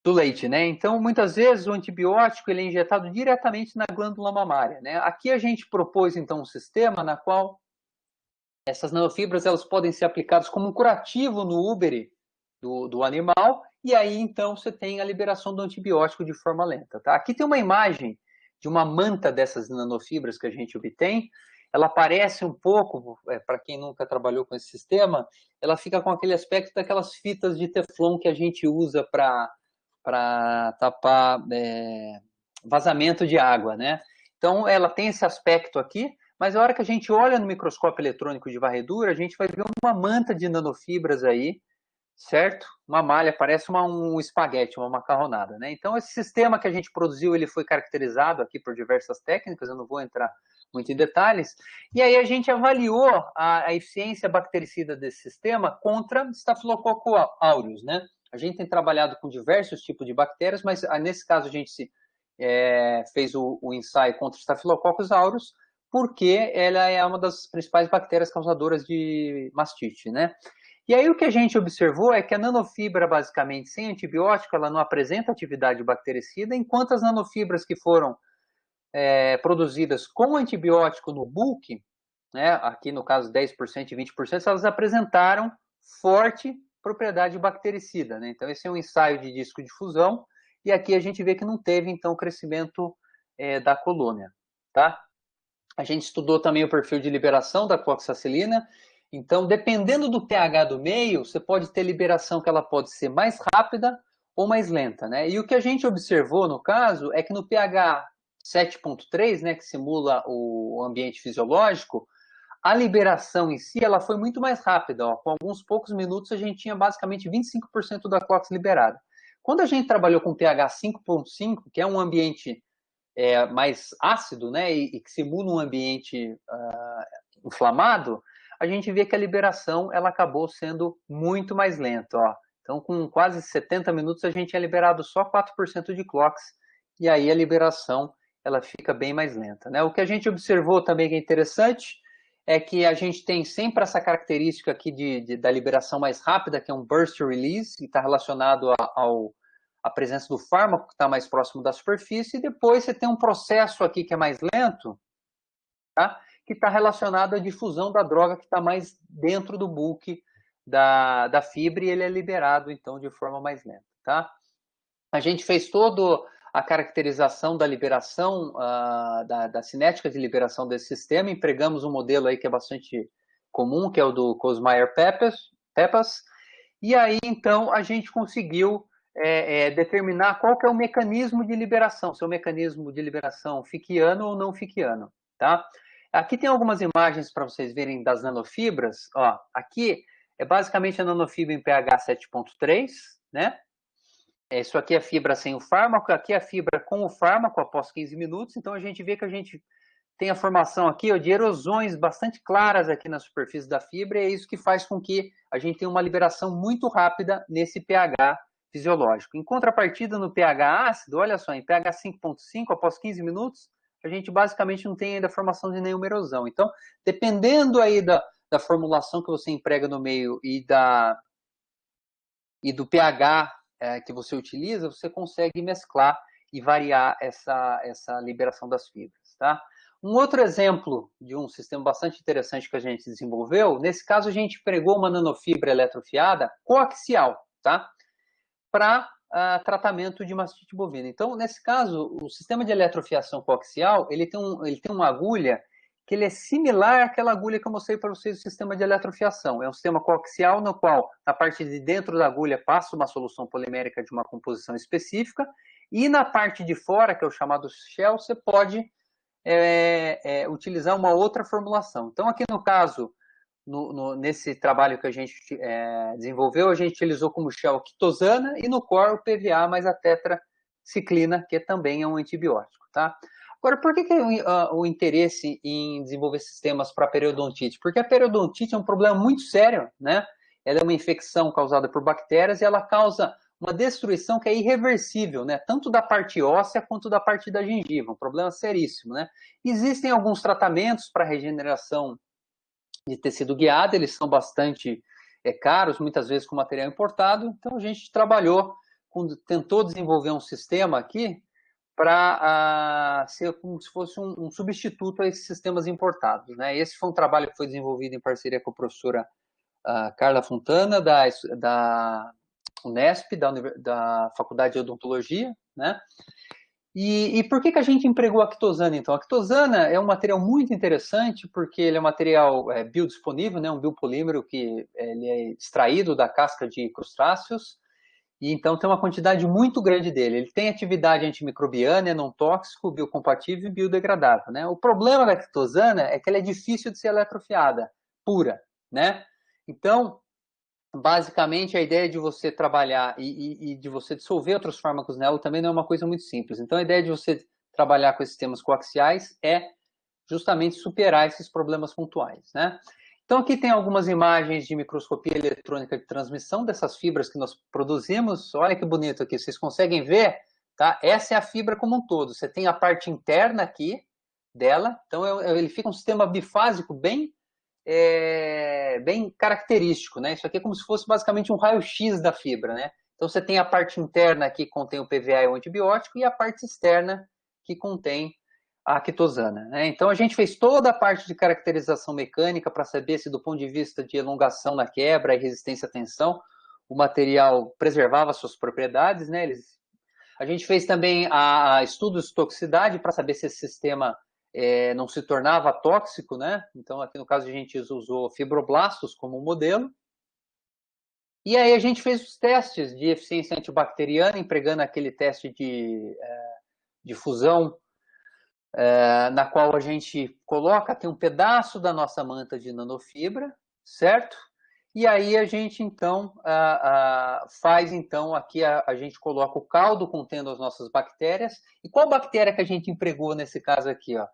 do leite, né? Então, muitas vezes, o antibiótico ele é injetado diretamente na glândula mamária, né? Aqui a gente propôs, então, um sistema na qual essas nanofibras elas podem ser aplicadas como um curativo no úbere do animal, e aí, então, você tem a liberação do antibiótico de forma lenta, tá? Aqui tem uma imagem de uma manta dessas nanofibras que a gente obtém. Ela parece um pouco, para quem nunca trabalhou com esse sistema, ela fica com aquele aspecto daquelas fitas de teflon que a gente usa para tapar vazamento de água, né? Então, ela tem esse aspecto aqui, mas a hora que a gente olha no microscópio eletrônico de varredura, a gente vai ver uma manta de nanofibras aí, certo? Uma malha, parece um espaguete, uma macarronada, né? Então, esse sistema que a gente produziu, ele foi caracterizado aqui por diversas técnicas, eu não vou entrar muito em detalhes, e aí a gente avaliou a eficiência bactericida desse sistema contra Staphylococcus aureus, né? A gente tem trabalhado com diversos tipos de bactérias, mas nesse caso a gente fez o ensaio contra Staphylococcus aureus, porque ela é uma das principais bactérias causadoras de mastite, né? E aí o que a gente observou é que a nanofibra, basicamente, sem antibiótico, ela não apresenta atividade bactericida, enquanto as nanofibras que foram produzidas com antibiótico no bulk, né, aqui no caso 10% e 20%, elas apresentaram forte propriedade bactericida, né? Então esse é um ensaio de disco de fusão, e aqui a gente vê que não teve, então, crescimento da colônia, tá? A gente estudou também o perfil de liberação da cloxacilina. Então, dependendo do pH do meio, você pode ter liberação que ela pode ser mais rápida ou mais lenta, né? E o que a gente observou, no caso, é que no pH 7.3, né, que simula o ambiente fisiológico, a liberação em si ela foi muito mais rápida. Ó. Com alguns poucos minutos, a gente tinha basicamente 25% da clox liberada. Quando a gente trabalhou com pH 5.5, que é um ambiente mais ácido, né, e que simula um ambiente inflamado, a gente vê que a liberação ela acabou sendo muito mais lenta. Ó. Então, com quase 70 minutos, a gente tinha liberado só 4% de clox, e aí a liberação ela fica bem mais lenta. Né? O que a gente observou também que é interessante é que a gente tem sempre essa característica aqui da liberação mais rápida, que é um burst release, que está relacionado à presença do fármaco, que está mais próximo da superfície, e depois você tem um processo aqui que é mais lento, tá? Que está relacionado à difusão da droga que está mais dentro do bulk da fibra, e ele é liberado, então, de forma mais lenta, tá? A gente fez toda a caracterização da liberação, da cinética de liberação desse sistema, empregamos um modelo aí que é bastante comum, que é o do Kossmayer-Peppas, e aí, então, a gente conseguiu determinar qual que é o mecanismo de liberação, se é o mecanismo de liberação fickiano ou não fickiano, tá? Aqui tem algumas imagens para vocês verem das nanofibras. Ó, aqui é basicamente a nanofibra em pH 7.3, né? Isso aqui é a fibra sem o fármaco, aqui é a fibra com o fármaco após 15 minutos. Então a gente vê que a gente tem a formação aqui de erosões bastante claras aqui na superfície da fibra, e é isso que faz com que a gente tenha uma liberação muito rápida nesse pH fisiológico. Em contrapartida, no pH ácido, olha só, em pH 5.5, após 15 minutos, a gente basicamente não tem ainda a formação de nenhuma erosão. Então, dependendo aí da formulação que você emprega no meio e do pH que você utiliza, você consegue mesclar e variar essa liberação das fibras, tá? Um outro exemplo de um sistema bastante interessante que a gente desenvolveu, nesse caso a gente empregou uma nanofibra eletrofiada coaxial, tá? Para tratamento de mastite bovina. Então, nesse caso, o sistema de eletrofiação coaxial, ele tem uma agulha que ele é similar àquela agulha que eu mostrei para vocês do sistema de eletrofiação. É um sistema coaxial no qual, na parte de dentro da agulha, passa uma solução polimérica de uma composição específica, e na parte de fora, que é o chamado shell, você pode utilizar uma outra formulação. Então, aqui no caso, nesse trabalho que a gente desenvolveu, a gente utilizou como shell quitosana, e no core o PVA mais a tetraciclina, que também é um antibiótico, tá? Agora, por que o interesse em desenvolver sistemas para periodontite? Porque a periodontite é um problema muito sério, né? Ela é uma infecção causada por bactérias, e ela causa uma destruição que é irreversível, né? Tanto da parte óssea quanto da parte da gengiva, um problema seríssimo, né? Existem alguns tratamentos para regeneração de tecido guiado, eles são bastante caros, muitas vezes com material importado, então a gente tentou desenvolver um sistema aqui para ser como se fosse um substituto a esses sistemas importados, né? Esse foi um trabalho que foi desenvolvido em parceria com a professora Carla Fontana, da Unesp, da Faculdade de Odontologia, né? E por que a gente empregou a quitosana, então? A quitosana é um material muito interessante, porque ele é um material biodisponível, né? Um biopolímero que ele é extraído da casca de crustáceos, e então tem uma quantidade muito grande dele. Ele tem atividade antimicrobiana, é não tóxico, biocompatível e biodegradável, né? O problema da quitosana é que ela é difícil de ser eletrofiada, pura, né? Então, basicamente, a ideia de você trabalhar e de você dissolver outros fármacos nela também não é uma coisa muito simples. Então, a ideia de você trabalhar com esses sistemas coaxiais é justamente superar esses problemas pontuais, né? Então, aqui tem algumas imagens de microscopia eletrônica de transmissão dessas fibras que nós produzimos. Olha que bonito aqui, vocês conseguem ver, tá? Essa é a fibra como um todo. Você tem a parte interna aqui dela, então ele fica um sistema bifásico bem característico, né? Isso aqui é como se fosse basicamente um raio-x da fibra, né? Então você tem a parte interna que contém o PVA e o antibiótico e a parte externa que contém a quitosana, né? Então a gente fez toda a parte de caracterização mecânica para saber se do ponto de vista de elongação na quebra e resistência à tensão o material preservava suas propriedades, né? A gente fez também estudos de toxicidade para saber se esse sistema não se tornava tóxico, né? Então, aqui no caso, a gente usou fibroblastos como modelo. E aí a gente fez os testes de eficiência antibacteriana, empregando aquele teste de fusão, na qual a gente coloca aqui um pedaço da nossa manta de nanofibra, certo? E aí a gente, então, faz, então, aqui a gente coloca o caldo contendo as nossas bactérias. E qual bactéria que a gente empregou nesse caso aqui, ó?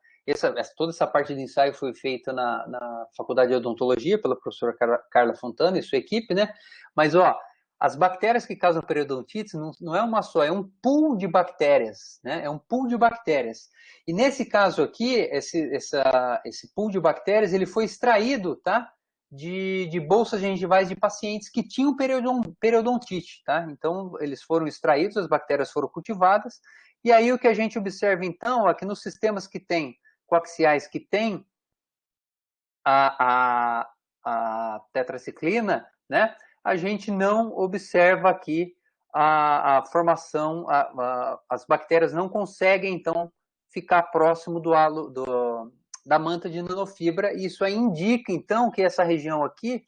Toda essa parte de ensaio foi feita na Faculdade de Odontologia pela professora Carla Fontana e sua equipe, né? Mas, ó, as bactérias que causam periodontites não é uma só, é um pool de bactérias, né? É um pool de bactérias. E nesse caso aqui, esse pool de bactérias, ele foi extraído, tá? De bolsas gengivais de pacientes que tinham periodontite, tá? Então, eles foram extraídos, as bactérias foram cultivadas, e aí o que a gente observa, então, é que nos sistemas coaxiais que tem a tetraciclina, né? A gente não observa aqui a formação, as bactérias não conseguem, então, ficar próximo da manta de nanofibra, e isso aí indica, então, que essa região aqui,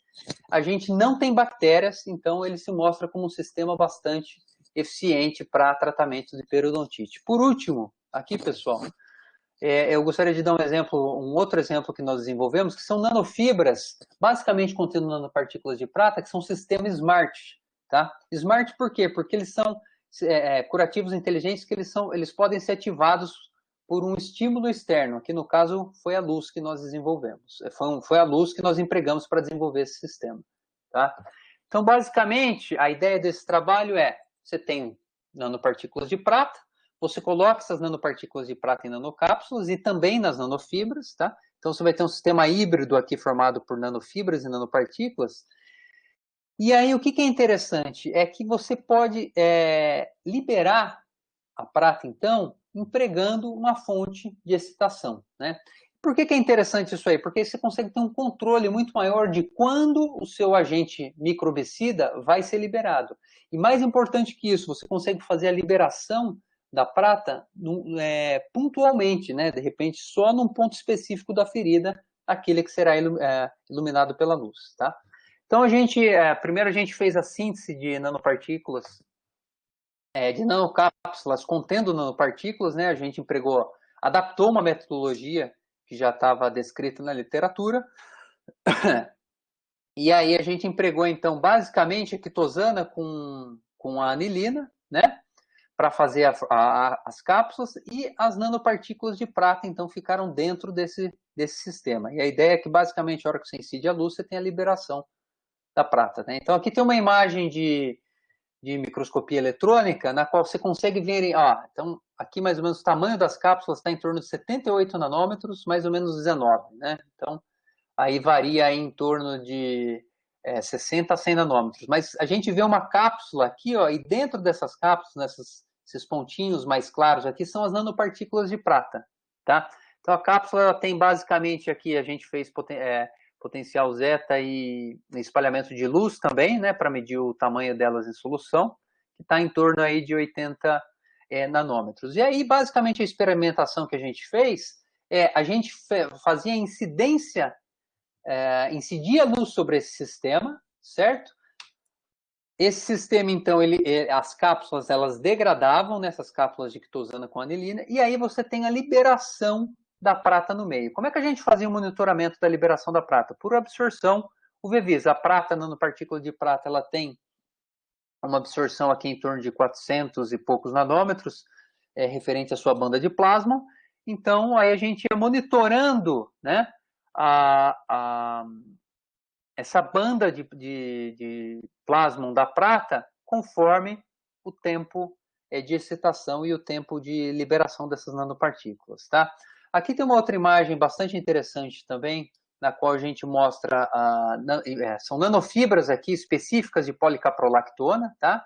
a gente não tem bactérias, então ele se mostra como um sistema bastante eficiente para tratamento de periodontite. Por último, aqui, pessoal, eu gostaria de dar um outro exemplo que nós desenvolvemos, que são nanofibras, basicamente contendo nanopartículas de prata, que são sistemas SMART, tá? SMART por quê? Porque eles são curativos inteligentes, que eles podem ser ativados por um estímulo externo. Aqui, no caso, foi a luz que nós desenvolvemos. Foi a luz que nós empregamos para desenvolver esse sistema, tá? Então, basicamente, a ideia desse trabalho você tem nanopartículas de prata, você coloca essas nanopartículas de prata em nanocápsulas e também nas nanofibras, tá? Então, você vai ter um sistema híbrido aqui formado por nanofibras e nanopartículas. E aí, o que é interessante é que você pode liberar a prata, então, empregando uma fonte de excitação, né? Por que é interessante isso aí? Porque você consegue ter um controle muito maior de quando o seu agente microbicida vai ser liberado. E mais importante que isso, você consegue fazer a liberação da prata pontualmente, né? De repente, só num ponto específico da ferida, aquele que será iluminado pela luz, tá? Então, primeiro a gente fez a síntese de nanopartículas, de nanocápsulas contendo nanopartículas, né? A gente adaptou uma metodologia que já estava descrita na literatura, e aí a gente empregou, então, basicamente a quitosana com a anilina, né? Para fazer as cápsulas, e as nanopartículas de prata, então, ficaram dentro desse sistema. E a ideia é que, basicamente, a hora que você incide a luz, você tem a liberação da prata, né? Então, aqui tem uma imagem de de microscopia eletrônica, na qual você consegue ver, ó, então aqui mais ou menos o tamanho das cápsulas está em torno de 78 nanômetros, mais ou menos 19, né? Então, aí varia em torno de 60 a 100 nanômetros. Mas a gente vê uma cápsula aqui, ó, e dentro dessas cápsulas, esses pontinhos mais claros aqui, são as nanopartículas de prata, tá? Então, a cápsula ela tem basicamente aqui, a gente fez potencial zeta e espalhamento de luz também, né, para medir o tamanho delas em solução, que está em torno aí de 80 nanômetros. E aí, basicamente, a experimentação que a gente fez, a gente fazia incidência, incidia luz sobre esse sistema, certo? Esse sistema, então, as cápsulas, elas degradavam nessas cápsulas de quitosana com anilina, e aí você tem a liberação da prata no meio. Como é que a gente fazia o monitoramento da liberação da prata? Por absorção UV-Vis. A prata, nanopartícula de prata, ela tem uma absorção aqui em torno de 400 e poucos nanômetros, referente à sua banda de plasma. Então, aí a gente ia monitorando, né, essa banda de plasma da prata conforme o tempo de excitação e o tempo de liberação dessas nanopartículas, tá? Aqui tem uma outra imagem bastante interessante também, na qual a gente mostra, são nanofibras aqui específicas de policaprolactona, tá?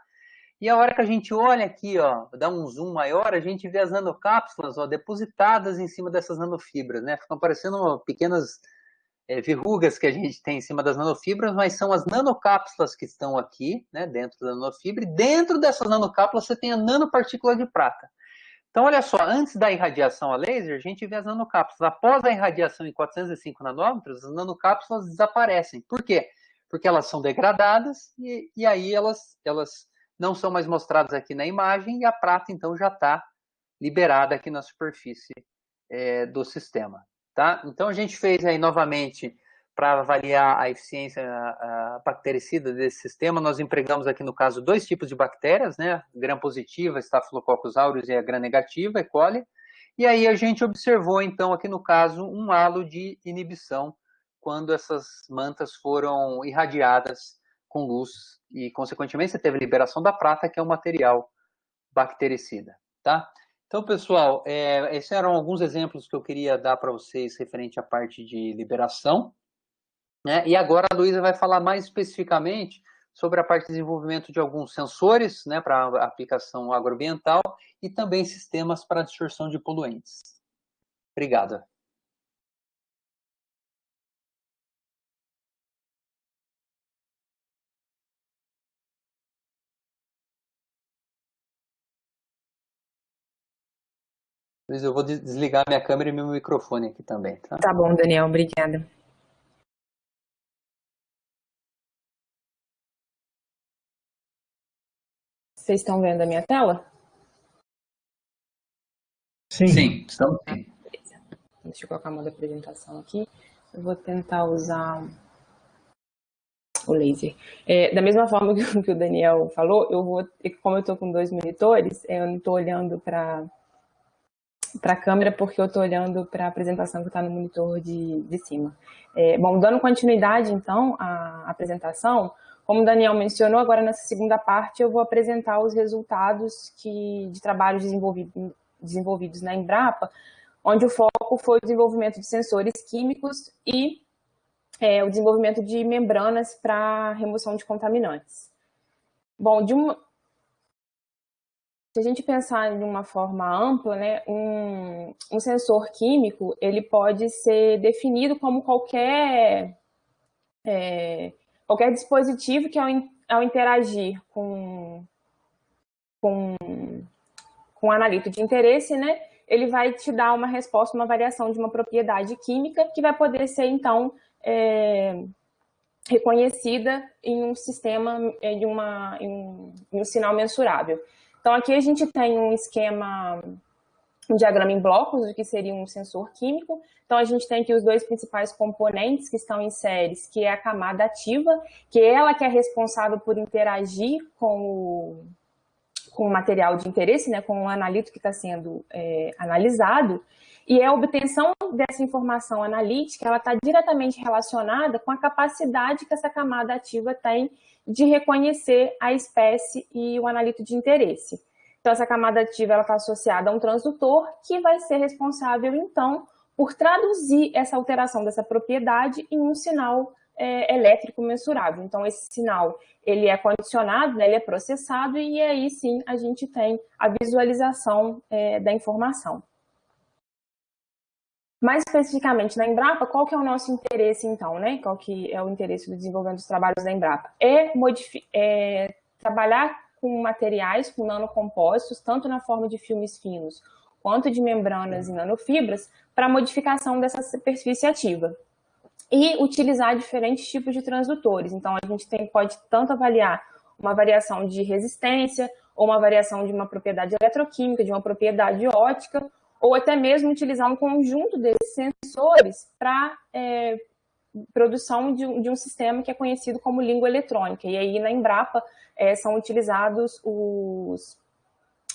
E a hora que a gente olha aqui, ó, dá um zoom maior, a gente vê as nanocápsulas, ó, depositadas em cima dessas nanofibras, né? Ficam parecendo pequenas verrugas que a gente tem em cima das nanofibras, mas são as nanocápsulas que estão aqui, né, dentro da nanofibra, e dentro dessas nanocápsulas você tem a nanopartícula de prata. Então, olha só, antes da irradiação a laser, a gente vê as nanocápsulas. Após a irradiação em 405 nanômetros, as nanocápsulas desaparecem. Por quê? Porque elas são degradadas e aí elas não são mais mostradas aqui na imagem e a prata, então, já está liberada aqui na superfície do sistema. Tá? Então, a gente fez aí novamente, para avaliar a eficiência bactericida desse sistema, nós empregamos aqui, no caso, 2 tipos de bactérias, né? Gram-positiva, Staphylococcus aureus, e a gram-negativa, E. coli. E aí a gente observou, então, aqui no caso, um halo de inibição quando essas mantas foram irradiadas com luz e, consequentemente, você teve a liberação da prata, que é um material bactericida, tá? Então, pessoal, esses eram alguns exemplos que eu queria dar para vocês referente à parte de liberação, né? E agora a Luísa vai falar mais especificamente sobre a parte de desenvolvimento de alguns sensores, né, para aplicação agroambiental e também sistemas para distorção de poluentes. Obrigado. Luísa, eu vou desligar minha câmera e meu microfone aqui também, tá? Tá bom, Daniel, obrigada. Vocês estão vendo a minha tela? Sim. Estamos sim. Beleza. Deixa eu colocar uma da apresentação aqui. Eu vou tentar usar o laser. Da mesma forma que o Daniel falou, como eu estou com 2 monitores, eu não estou olhando para a câmera porque eu estou olhando para a apresentação que está no monitor de cima. Bom, dando continuidade, então, à apresentação, como o Daniel mencionou, agora nessa segunda parte eu vou apresentar os resultados de trabalhos desenvolvidos na Embrapa, onde o foco foi o desenvolvimento de sensores químicos e o desenvolvimento de membranas para remoção de contaminantes. Bom, se a gente pensar de uma forma ampla, né, um sensor químico, ele pode ser definido como qualquer dispositivo que ao interagir com um analito de interesse, né, ele vai te dar uma resposta, uma variação de uma propriedade química que vai poder ser, então, reconhecida em um sistema, em um sinal mensurável. Então, aqui a gente tem um diagrama em blocos do que seria um sensor químico. Então, a gente tem aqui os 2 principais componentes que estão em séries, que é a camada ativa, que é ela que é responsável por interagir com o material de interesse, né, com o analito que está sendo analisado, e a obtenção dessa informação analítica ela está diretamente relacionada com a capacidade que essa camada ativa tem de reconhecer a espécie e o analito de interesse. Então, essa camada ativa está associada a um transdutor que vai ser responsável, então, por traduzir essa alteração dessa propriedade em um sinal elétrico mensurável. Então, esse sinal ele é condicionado, né, ele é processado, e aí sim a gente tem a visualização da informação. Mais especificamente na Embrapa, qual que é o nosso interesse, então, né? Qual que é o interesse do desenvolvimento dos trabalhos da Embrapa? Trabalhar com materiais, com nanocompósitos, tanto na forma de filmes finos, quanto de membranas e nanofibras, para modificação dessa superfície ativa. E utilizar diferentes tipos de transdutores. Então, a gente pode tanto avaliar uma variação de resistência, ou uma variação de uma propriedade eletroquímica, de uma propriedade óptica, ou até mesmo utilizar um conjunto desses sensores para produção de um sistema que é conhecido como língua eletrônica. E aí, na Embrapa, são utilizados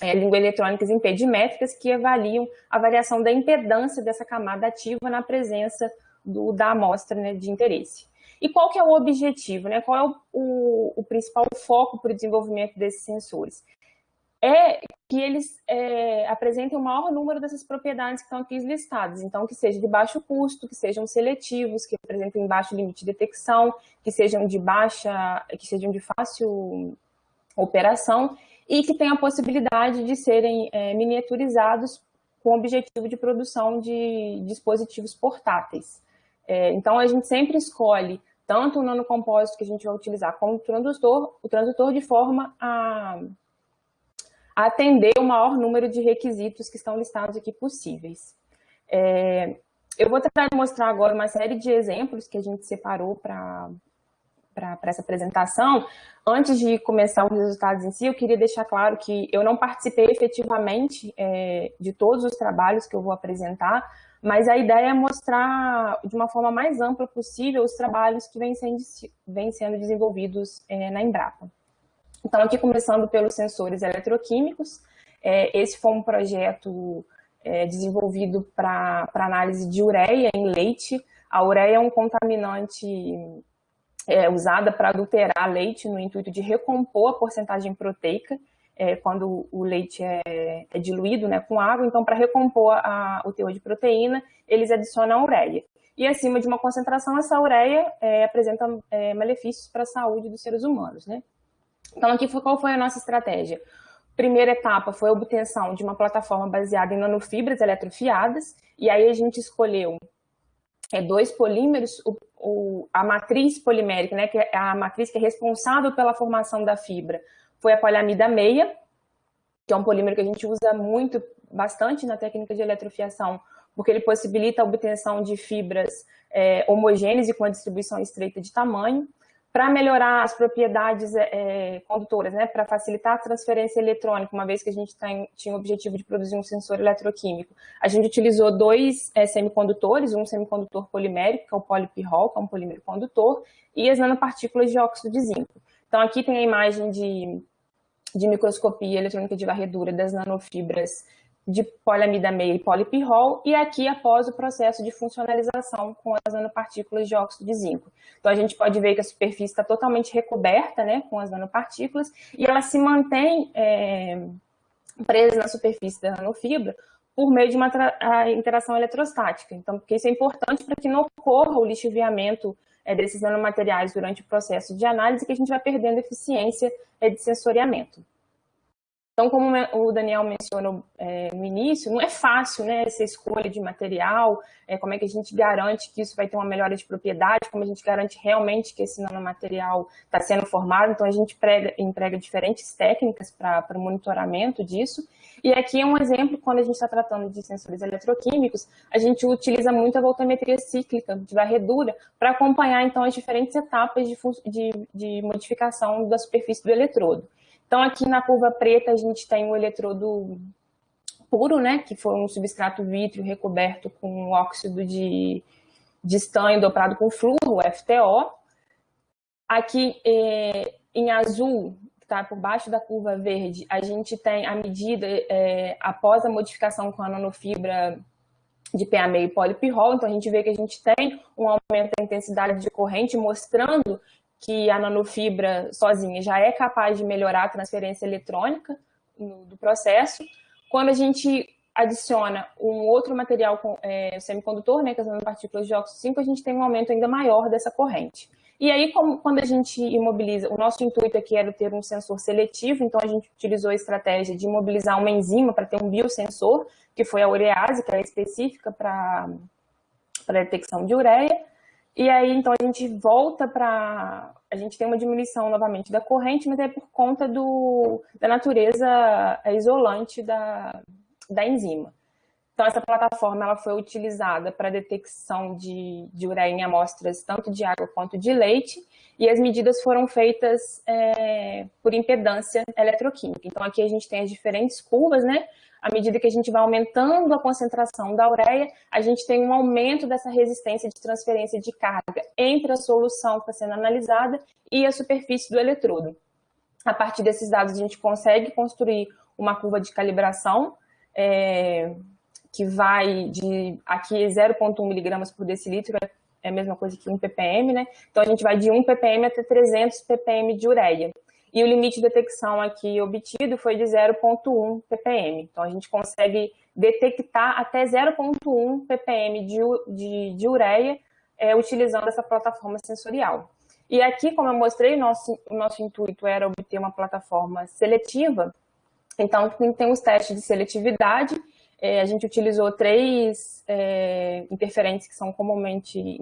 língua eletrônicas impedimétricas que avaliam a variação da impedância dessa camada ativa na presença da amostra, né, de interesse. E qual que é o objetivo, né? Qual é o principal foco para o desenvolvimento desses sensores? É que eles apresentem o maior número dessas propriedades que estão aqui listadas. Então, que seja de baixo custo, que sejam seletivos, que apresentem baixo limite de detecção, que sejam de fácil operação e que tenham a possibilidade de serem miniaturizados com o objetivo de produção de dispositivos portáteis. Então, a gente sempre escolhe tanto o nanocompósito que a gente vai utilizar como o transdutor de forma a atender o maior número de requisitos que estão listados aqui possíveis. Eu vou tentar mostrar agora uma série de exemplos que a gente separou para essa apresentação. Antes de começar os resultados em si, eu queria deixar claro que eu não participei efetivamente de todos os trabalhos que eu vou apresentar, mas a ideia é mostrar de uma forma mais ampla possível os trabalhos que vêm sendo desenvolvidos na Embrapa. Então, aqui começando pelos sensores eletroquímicos, esse foi um projeto desenvolvido para análise de ureia em leite. A ureia é um contaminante usada para adulterar leite no intuito de recompor a porcentagem proteica quando o leite é diluído, né, com água. Então, para recompor o teor de proteína, eles adicionam ureia. E acima de uma concentração, essa ureia apresenta malefícios para a saúde dos seres humanos, né? Então, aqui qual foi a nossa estratégia? Primeira etapa foi a obtenção de uma plataforma baseada em nanofibras eletrofiadas, e aí a gente escolheu dois polímeros, a matriz polimérica, né, que é a matriz que é responsável pela formação da fibra, foi a poliamida 6, que é um polímero que a gente usa bastante na técnica de eletrofiação, porque ele possibilita a obtenção de fibras homogêneas e com a distribuição estreita de tamanho. Para melhorar as propriedades condutoras, né, para facilitar a transferência eletrônica, uma vez que a gente tinha o objetivo de produzir um sensor eletroquímico, a gente utilizou dois semicondutores, um semicondutor polimérico, que é o polipirrol, que é um polímero condutor, e as nanopartículas de óxido de zinco. Então, aqui tem a imagem de microscopia eletrônica de varredura das nanofibras de poliamida 6 e polipirrol, e aqui após o processo de funcionalização com as nanopartículas de óxido de zinco. Então, a gente pode ver que a superfície está totalmente recoberta, né, com as nanopartículas, e ela se mantém presa na superfície da nanofibra por meio de uma interação eletrostática. Então, porque isso é importante para que não ocorra o lixiviamento desses nanomateriais durante o processo de análise, que a gente vai perdendo eficiência de sensoriamento. Então, como o Daniel mencionou no início, não é fácil, né, essa escolha de material, como é que a gente garante que isso vai ter uma melhora de propriedade, como a gente garante realmente que esse nanomaterial está sendo formado. Então, a gente emprega diferentes técnicas para o monitoramento disso. E aqui é um exemplo, quando a gente está tratando de sensores eletroquímicos, a gente utiliza muito a voltametria cíclica de varredura para acompanhar, então, as diferentes etapas de modificação da superfície do eletrodo. Então, aqui na curva preta, a gente tem o eletrodo puro, né, que foi um substrato vítreo recoberto com óxido de estanho doprado com flúor, o FTO. Aqui, em azul, que está por baixo da curva verde, a gente tem a medida após a modificação com a nanofibra de PA6 e polipirrol. Então, a gente vê que a gente tem um aumento da intensidade de corrente, mostrando que a nanofibra sozinha já é capaz de melhorar a transferência eletrônica do processo. Quando a gente adiciona um outro material, o semicondutor, né, que é as nanopartículas de óxido 5, a gente tem um aumento ainda maior dessa corrente. E aí, quando a gente imobiliza, o nosso intuito aqui era ter um sensor seletivo, então a gente utilizou a estratégia de imobilizar uma enzima para ter um biosensor, que foi a urease, que é específica para a detecção de ureia. E aí, então, a gente volta para... A gente tem uma diminuição, novamente, da corrente, mas é por conta da natureza isolante da enzima. Então, essa plataforma ela foi utilizada para detecção de ureia em amostras tanto de água quanto de leite, e as medidas foram feitas por impedância eletroquímica. Então, aqui a gente tem as diferentes curvas, né? À medida que a gente vai aumentando a concentração da ureia, a gente tem um aumento dessa resistência de transferência de carga entre a solução que está sendo analisada e a superfície do eletrodo. A partir desses dados, a gente consegue construir uma curva de calibração, que vai de aqui 0,1 miligramas por decilitro, é a mesma coisa que 1 ppm, né? Então, a gente vai de 1 ppm até 300 ppm de ureia. E o limite de detecção aqui obtido foi de 0,1 ppm. Então, a gente consegue detectar até 0,1 ppm de ureia utilizando essa plataforma sensorial. E aqui, como eu mostrei, o nosso intuito era obter uma plataforma seletiva. Então, tem os testes de seletividade. A gente utilizou 3 interferentes que são comumente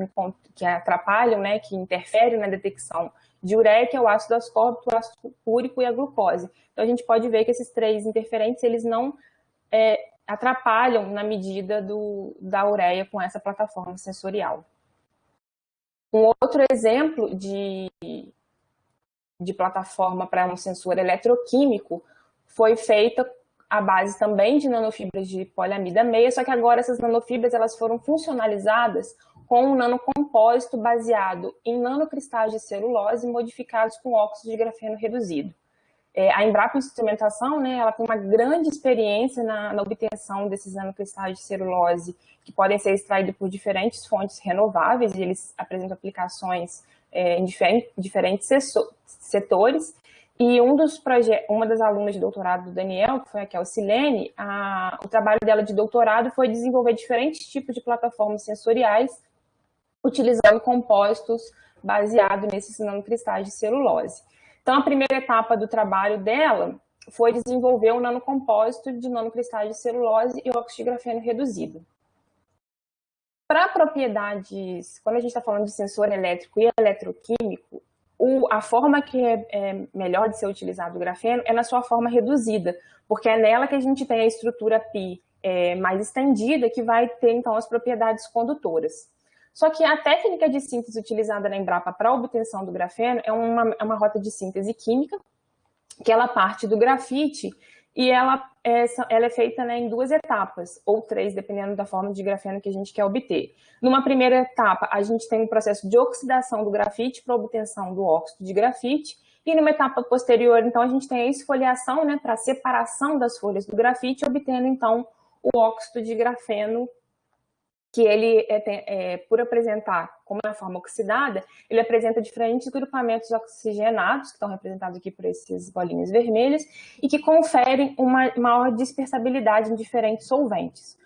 que atrapalham, né, que interferem na detecção de ureia, que é o ácido ascórbico, o ácido úrico e a glucose. Então, a gente pode ver que esses 3 interferentes, eles não atrapalham na medida da ureia com essa plataforma sensorial. Um outro exemplo de plataforma para um sensor eletroquímico foi feita à base também de nanofibras de poliamida 6, só que agora essas nanofibras elas foram funcionalizadas com um nanocompósito baseado em nanocristais de celulose modificados com óxido de grafeno reduzido. A Embrapa Instrumentação, né, ela tem uma grande experiência na obtenção desses nanocristais de celulose que podem ser extraídos por diferentes fontes renováveis, e eles apresentam aplicações em diferentes setores. E uma das alunas de doutorado do Daniel, que foi aqui, a Silene, o trabalho dela de doutorado foi desenvolver diferentes tipos de plataformas sensoriais utilizando compostos baseados nesses nanocristais de celulose. Então, a primeira etapa do trabalho dela foi desenvolver um nanocompósito de nanocristais de celulose e óxido de grafeno reduzido. Para propriedades, quando a gente está falando de sensor elétrico e eletroquímico, a forma que é melhor de ser utilizado o grafeno é na sua forma reduzida, porque é nela que a gente tem a estrutura π mais estendida, que vai ter, então, as propriedades condutoras. Só que a técnica de síntese utilizada na Embrapa para a obtenção do grafeno é uma rota de síntese química, que ela parte do grafite e ela é feita, né, em 2 etapas, ou 3, dependendo da forma de grafeno que a gente quer obter. Numa primeira etapa, a gente tem um processo de oxidação do grafite para a obtenção do óxido de grafite, e numa etapa posterior, então, a gente tem a esfoliação, né, para a separação das folhas do grafite, obtendo, então, o óxido de grafeno, que ele, por apresentar como é a forma oxidada, ele apresenta diferentes grupamentos oxigenados, que estão representados aqui por esses bolinhas vermelhas, e que conferem uma maior dispersabilidade em diferentes solventes.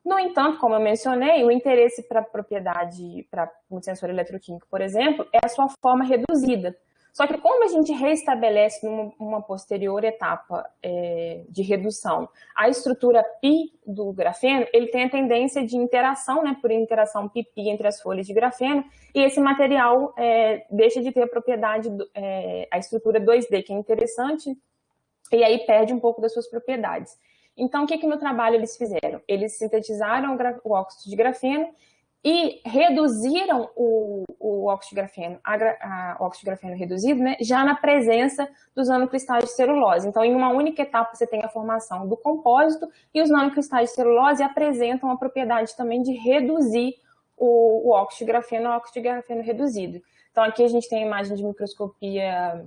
No entanto, como eu mencionei, o interesse para a propriedade, para um sensor eletroquímico, por exemplo, é a sua forma reduzida. Só que como a gente reestabelece numa posterior etapa de redução a estrutura π do grafeno, ele tem a tendência de interação, né, por interação π-π entre as folhas de grafeno, e esse material deixa de ter a propriedade, a estrutura 2D, que é interessante, e aí perde um pouco das suas propriedades. Então, o que no trabalho eles fizeram? Eles sintetizaram o óxido de grafeno e reduziram o óxido de grafeno, o óxido de grafeno reduzido, né, já na presença dos nanocristais de celulose. Então, em uma única etapa, você tem a formação do compósito e os nanocristais de celulose apresentam a propriedade também de reduzir o óxido de grafeno ao óxido de grafeno reduzido. Então, aqui a gente tem a imagem de microscopia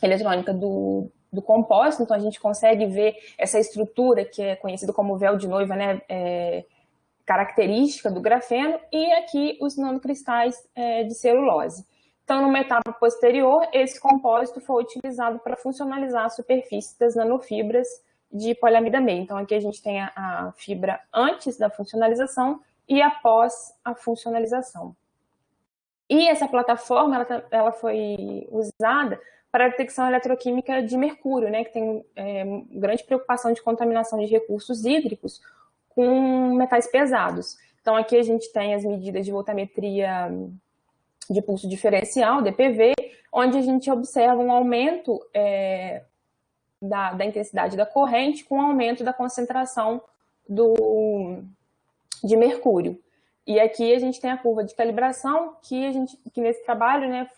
eletrônica do compósito, então a gente consegue ver essa estrutura que é conhecida como véu de noiva, né, característica do grafeno, e aqui os nanocristais de celulose. Então, numa etapa posterior, esse compósito foi utilizado para funcionalizar a superfície das nanofibras de poliamida meia. Então, aqui a gente tem a fibra antes da funcionalização e após a funcionalização. E essa plataforma ela foi usada para a detecção eletroquímica de mercúrio, né, que tem grande preocupação de contaminação de recursos hídricos com metais pesados. Então, aqui a gente tem as medidas de voltametria de pulso diferencial, DPV, onde a gente observa um aumento da intensidade da corrente com o aumento da concentração de mercúrio. E aqui a gente tem a curva de calibração, que nesse trabalho, né,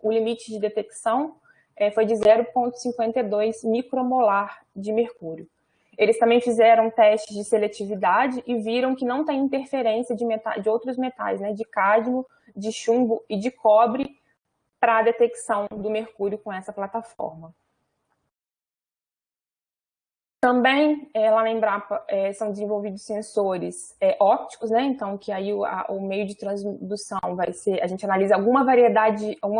o limite de detecção foi de 0,52 micromolar de mercúrio. Eles também fizeram testes de seletividade e viram que não tem interferência de outros metais, né, de cádmio, de chumbo e de cobre para a detecção do mercúrio com essa plataforma. Também, lá na Embrapa, são desenvolvidos sensores ópticos, né? Então, que aí o meio de transdução vai ser, a gente analisa alguma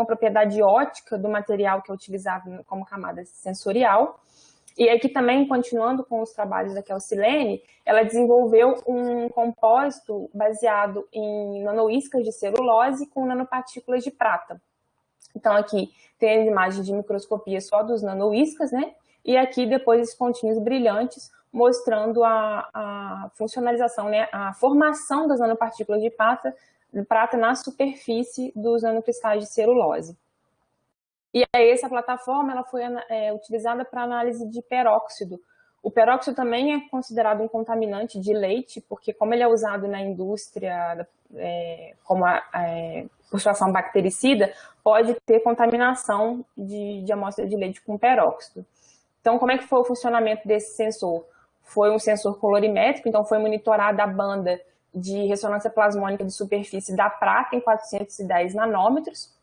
propriedade óptica do material que é utilizado como camada sensorial. E aqui também, continuando com os trabalhos da Kelsilene, ela desenvolveu um compósito baseado em nanoiscas de celulose com nanopartículas de prata. Então, aqui tem as imagens de microscopia só dos nanoiscas, né? E aqui depois esses pontinhos brilhantes mostrando a funcionalização, né? A formação das nanopartículas de prata na superfície dos nanocristais de celulose. E aí essa plataforma ela foi utilizada para análise de peróxido. O peróxido também é considerado um contaminante de leite, porque como ele é usado na indústria como por sua ação bactericida, pode ter contaminação de amostra de leite com peróxido. Então, como é que foi o funcionamento desse sensor? Foi um sensor colorimétrico, então foi monitorada a banda de ressonância plasmônica de superfície da prata em 410 nanômetros.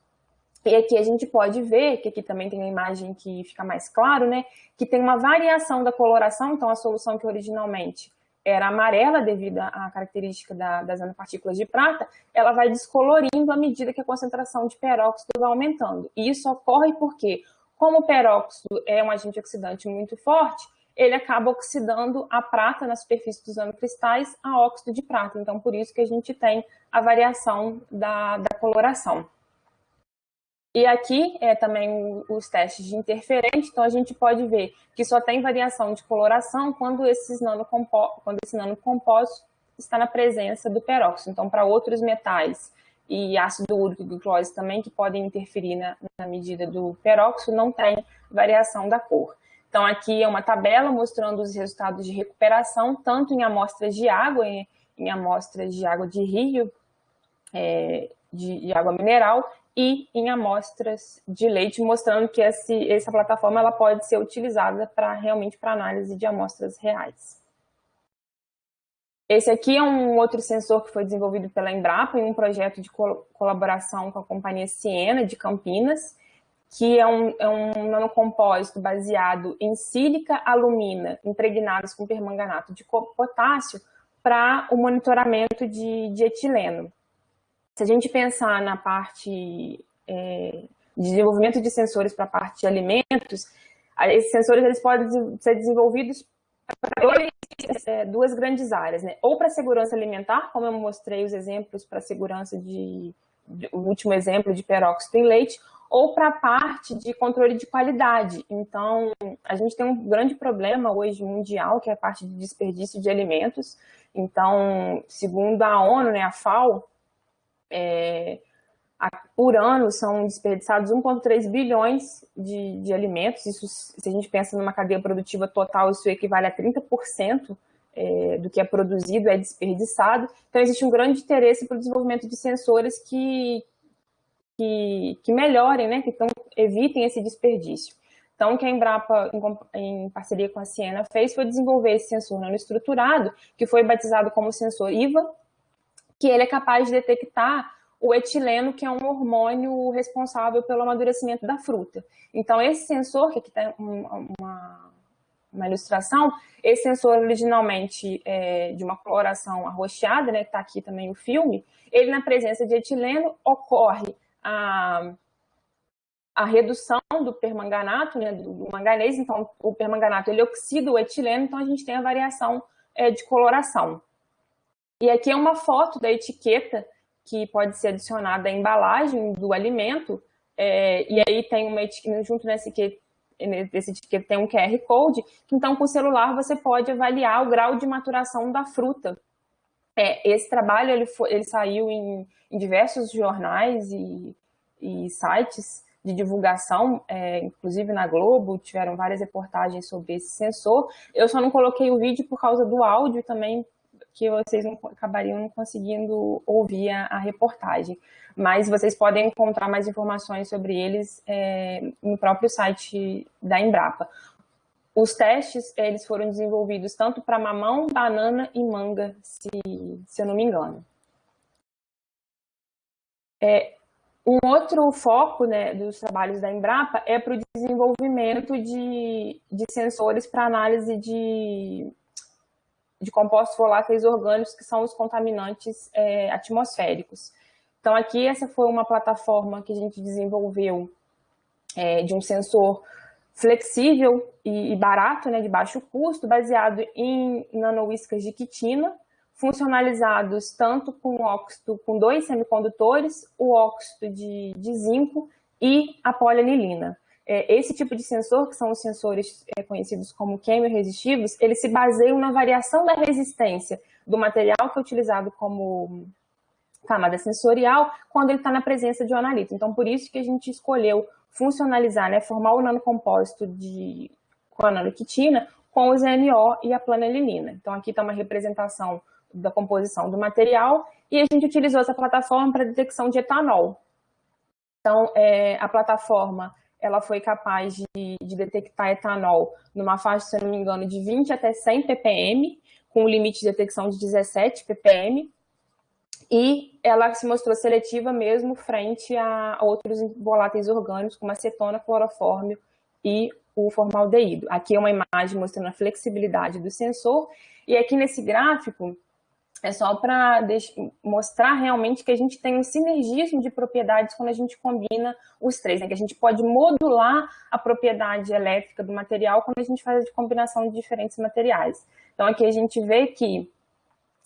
E aqui a gente pode ver, que aqui também tem uma imagem que fica mais claro, né? Que tem uma variação da coloração, então a solução que originalmente era amarela devido à característica das nanopartículas de prata, ela vai descolorindo à medida que a concentração de peróxido vai aumentando. E isso ocorre porque, como o peróxido é um agente oxidante muito forte, ele acaba oxidando a prata na superfície dos nanocristais a óxido de prata. Então, por isso que a gente tem a variação da coloração. E aqui também os testes de interferente, então a gente pode ver que só tem variação de coloração quando esse nanocompósito está na presença do peróxido. Então, para outros metais e ácido úrico e glicose também, que podem interferir na medida do peróxido, não tem variação da cor. Então, aqui é uma tabela mostrando os resultados de recuperação, tanto em amostras de água, em amostras de água de rio, de água mineral, e em amostras de leite, mostrando que essa plataforma ela pode ser utilizada realmente para análise de amostras reais. Esse aqui é um outro sensor que foi desenvolvido pela Embrapa em um projeto de colaboração com a companhia Siena, de Campinas, que é um nanocompósito baseado em sílica, alumina, impregnados com permanganato de potássio para o monitoramento de etileno. Se a gente pensar na parte de desenvolvimento de sensores para a parte de alimentos, esses sensores eles podem ser desenvolvidos para duas grandes áreas, né? Ou para segurança alimentar, como eu mostrei os exemplos para segurança o último exemplo de peróxido em leite, ou para a parte de controle de qualidade. Então, a gente tem um grande problema hoje mundial, que é a parte de desperdício de alimentos. Então, segundo a ONU, né, a FAO, por ano são desperdiçados 1,3 bilhões de alimentos. Isso, se a gente pensa numa cadeia produtiva total, isso equivale a 30% do que é produzido é desperdiçado. Então, existe um grande interesse para o desenvolvimento de sensores que melhorem, né, que evitem esse desperdício. Então, o que a Embrapa, em parceria com a Siena, fez foi desenvolver esse sensor nanoestruturado, que foi batizado como sensor IVA, que ele é capaz de detectar o etileno, que é um hormônio responsável pelo amadurecimento da fruta. Então, esse sensor, que aqui tem uma ilustração, esse sensor originalmente é de uma coloração arroxeada, né, que está aqui também o filme, ele na presença de etileno ocorre a redução do permanganato, né, do manganês. Então, o permanganato ele oxida o etileno, então a gente tem a variação de coloração. E aqui é uma foto da etiqueta que pode ser adicionada à embalagem do alimento, e aí tem uma etiqueta, junto nessa etiqueta tem um QR Code, então com o celular você pode avaliar o grau de maturação da fruta. Esse trabalho ele saiu em diversos jornais e sites de divulgação, inclusive na Globo, tiveram várias reportagens sobre esse sensor. Eu só não coloquei o vídeo por causa do áudio também, que vocês acabariam não conseguindo ouvir a reportagem. Mas vocês podem encontrar mais informações sobre eles no próprio site da Embrapa. Os testes eles foram desenvolvidos tanto para mamão, banana e manga, se eu não me engano. Um outro foco, né, dos trabalhos da Embrapa é para o desenvolvimento de sensores para análise de compostos voláteis orgânicos, que são os contaminantes atmosféricos. Então, aqui essa foi uma plataforma que a gente desenvolveu de um sensor flexível e barato, né, de baixo custo, baseado em nanoiscas de quitina, funcionalizados tanto com 2 semicondutores, o óxido de zinco e a polianilina. Esse tipo de sensor, que são os sensores conhecidos como quimio-resistivos, eles se baseiam na variação da resistência do material que é utilizado como camada sensorial quando ele está na presença de um analito. Então, por isso que a gente escolheu funcionalizar, né, formar o nanocompósito com a nanoquitina com o ZMO e a planelinina. Então, aqui está uma representação da composição do material e a gente utilizou essa plataforma para detecção de etanol. Então, a plataforma ela foi capaz de detectar etanol numa faixa, se eu não me engano, de 20 até 100 ppm, com um limite de detecção de 17 ppm, e ela se mostrou seletiva mesmo frente a outros voláteis orgânicos, como acetona, clorofórmio e o formaldeído. Aqui é uma imagem mostrando a flexibilidade do sensor, e aqui nesse gráfico é só para mostrar realmente que a gente tem um sinergismo de propriedades quando a gente combina os três, né? Que a gente pode modular a propriedade elétrica do material quando a gente faz a combinação de diferentes materiais. Então, aqui a gente vê que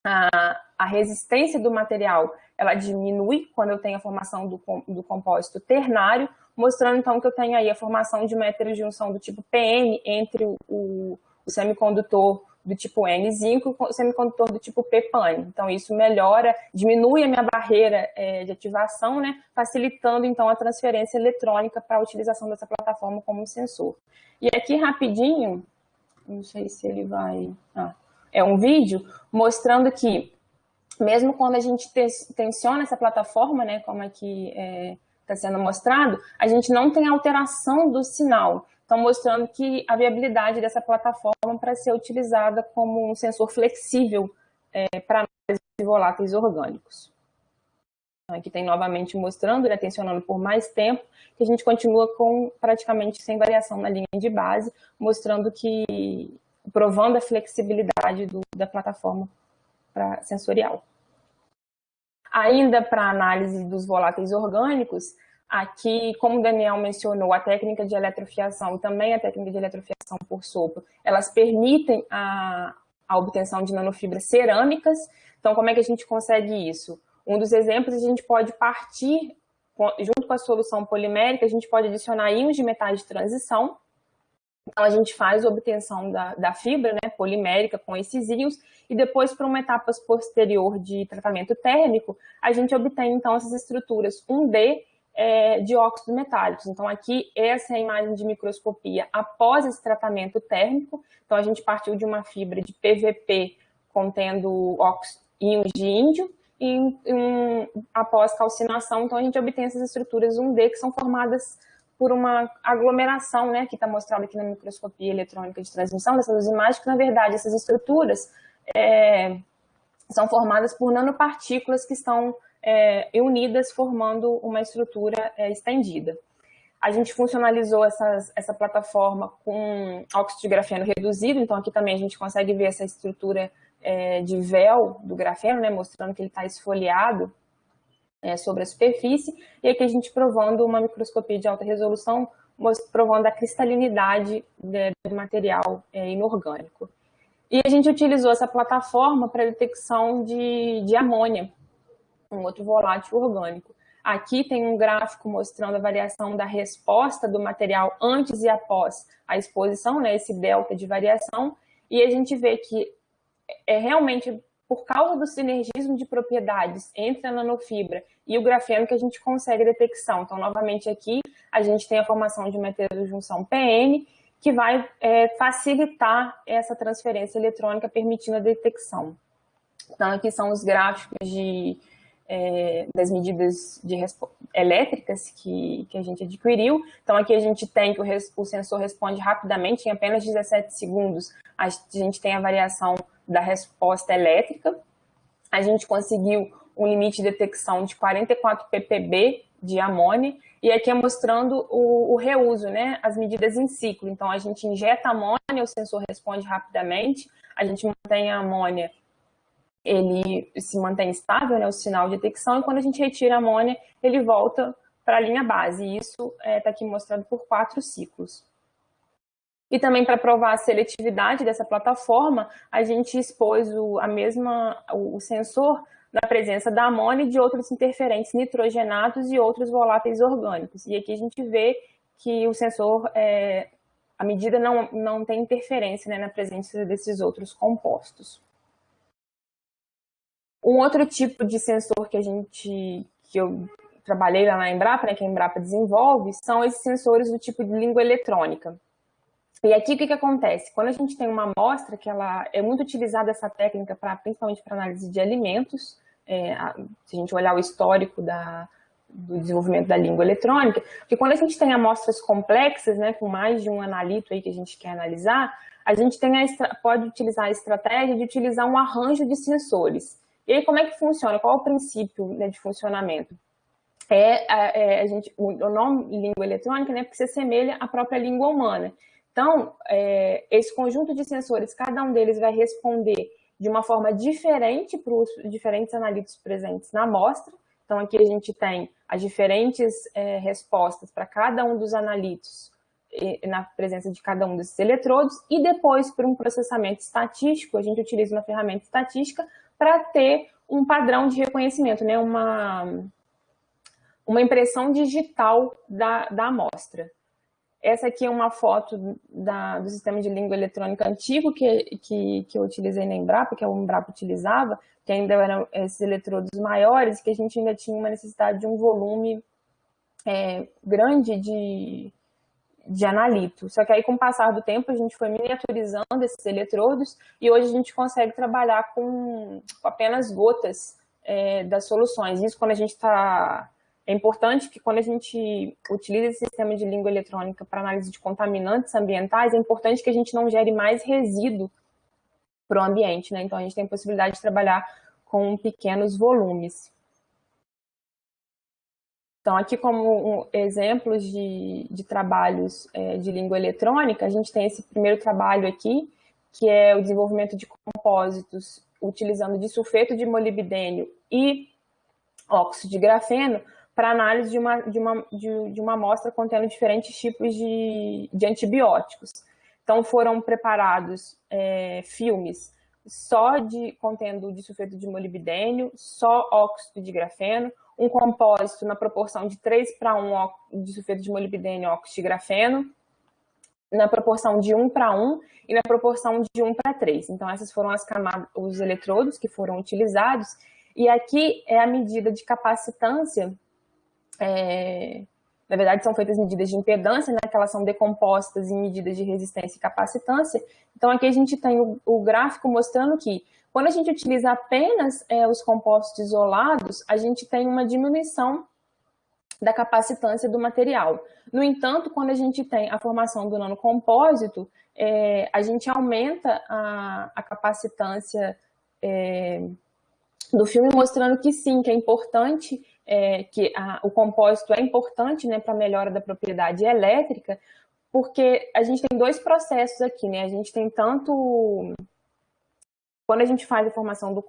a resistência do material ela diminui quando eu tenho a formação do compósito ternário, mostrando então que eu tenho aí a formação de uma heterojunção do tipo PN entre o semicondutor do tipo N zinco e o semicondutor do tipo P PAN. Então, isso melhora, diminui a minha barreira de ativação, né, facilitando, então, a transferência eletrônica para a utilização dessa plataforma como sensor. E aqui, rapidinho, não sei se ele vai... é um vídeo mostrando que, mesmo quando a gente tensiona essa plataforma, né, como aqui está sendo mostrado, a gente não tem alteração do sinal. Então, mostrando que a viabilidade dessa plataforma para ser utilizada como um sensor flexível para análise de voláteis orgânicos. Então, aqui tem novamente mostrando, né, tensionando por mais tempo, que a gente continua praticamente sem variação na linha de base, mostrando que, provando a flexibilidade da plataforma sensorial. Ainda para análise dos voláteis orgânicos, aqui, como o Daniel mencionou, a técnica de eletrofiação e também a técnica de eletrofiação por sopro, elas permitem a obtenção de nanofibras cerâmicas. Então, como é que a gente consegue isso? Um dos exemplos, a gente pode partir, junto com a solução polimérica, a gente pode adicionar íons de metais de transição. Então, a gente faz a obtenção da fibra, né, polimérica com esses íons, e depois, para uma etapa posterior de tratamento térmico, a gente obtém, então, essas estruturas 1D de óxidos metálicos. Então, aqui, essa é a imagem de microscopia após esse tratamento térmico. Então, a gente partiu de uma fibra de PVP contendo íons de índio, e após calcinação, então, a gente obtém essas estruturas 1D que são formadas por uma aglomeração, né, que está mostrado aqui na microscopia eletrônica de transmissão dessas imagens, que, na verdade, essas estruturas são formadas por nanopartículas que estão unidas, formando uma estrutura estendida. A gente funcionalizou essa plataforma com óxido de grafeno reduzido, então aqui também a gente consegue ver essa estrutura de véu do grafeno, né, mostrando que ele está esfoliado sobre a superfície, e aqui a gente provando uma microscopia de alta resolução, provando a cristalinidade do material inorgânico. E a gente utilizou essa plataforma para detecção de amônia, um outro volátil orgânico. Aqui tem um gráfico mostrando a variação da resposta do material antes e após a exposição, né, esse delta de variação, e a gente vê que realmente por causa do sinergismo de propriedades entre a nanofibra e o grafeno que a gente consegue detecção. Então, novamente aqui, a gente tem a formação de uma heterojunção PN, que vai facilitar essa transferência eletrônica, permitindo a detecção. Então, aqui são os gráficos das medidas elétricas que a gente adquiriu. Então, aqui a gente tem que o sensor responde rapidamente, em apenas 17 segundos, a gente tem a variação da resposta elétrica. A gente conseguiu um limite de detecção de 44 ppb de amônia, e aqui é mostrando o reuso, né, as medidas em ciclo. Então, a gente injeta amônia, o sensor responde rapidamente, a gente mantém a amônia, ele se mantém estável, né, o sinal de detecção, e quando a gente retira a amônia, ele volta para a linha base, e isso está aqui mostrado por 4 ciclos. E também para provar a seletividade dessa plataforma, a gente expôs o sensor na presença da amônia e de outros interferentes nitrogenados e outros voláteis orgânicos. E aqui a gente vê que o sensor, a medida não tem interferência, né, na presença desses outros compostos. Um outro tipo de sensor que eu trabalhei lá na Embrapa, né, que a Embrapa desenvolve, são esses sensores do tipo de língua eletrônica. E aqui o que acontece? Quando a gente tem uma amostra, que ela é muito utilizada essa técnica principalmente para análise de alimentos, se a gente olhar o histórico do desenvolvimento da língua eletrônica, porque quando a gente tem amostras complexas, né, com mais de um analito aí que a gente quer analisar, a gente pode utilizar a estratégia de utilizar um arranjo de sensores. E aí como é que funciona? Qual é o princípio, né, de funcionamento? O nome língua eletrônica, né, porque se assemelha à própria língua humana. Então, esse conjunto de sensores, cada um deles vai responder de uma forma diferente para os diferentes analitos presentes na amostra. Então, aqui a gente tem as diferentes respostas para cada um dos analitos na presença de cada um desses eletrodos, e depois, por um processamento estatístico, a gente utiliza uma ferramenta estatística para ter um padrão de reconhecimento, né? Uma impressão digital da amostra. Essa aqui é uma foto do sistema de língua eletrônica antigo que eu utilizei na Embrapa, que a Embrapa utilizava, que ainda eram esses eletrodos maiores, que a gente ainda tinha uma necessidade de um volume grande de analito. Só que aí, com o passar do tempo, a gente foi miniaturizando esses eletrodos e hoje a gente consegue trabalhar com apenas gotas das soluções. Isso quando a gente está... É importante que quando a gente utiliza esse sistema de língua eletrônica para análise de contaminantes ambientais, é importante que a gente não gere mais resíduo para o ambiente, né? Então, a gente tem a possibilidade de trabalhar com pequenos volumes. Então, aqui como exemplos de trabalhos de língua eletrônica, a gente tem esse primeiro trabalho aqui, que é o desenvolvimento de compósitos utilizando disulfeto de molibdênio e óxido de grafeno, para análise de uma amostra contendo diferentes tipos de antibióticos. Então, foram preparados filmes só contendo disulfeto de molibdênio, só óxido de grafeno, um compósito na proporção de 3:1 disulfeto de molibdênio e óxido de grafeno, na proporção de 1:1 e na proporção de 1:3. Então, essas foram os eletrodos que foram utilizados. E aqui é a medida de capacitância. Na verdade, são feitas medidas de impedância, né, que elas são decompostas em medidas de resistência e capacitância. Então, aqui a gente tem o gráfico mostrando que, quando a gente utiliza apenas os compostos isolados, a gente tem uma diminuição da capacitância do material. No entanto, quando a gente tem a formação do nanocompósito, a gente aumenta a capacitância do filme, mostrando que sim, que é importante, que o compósito é importante, né, para a melhora da propriedade elétrica, porque a gente tem dois processos aqui, né? A gente tem tanto... Quando a gente faz a formação do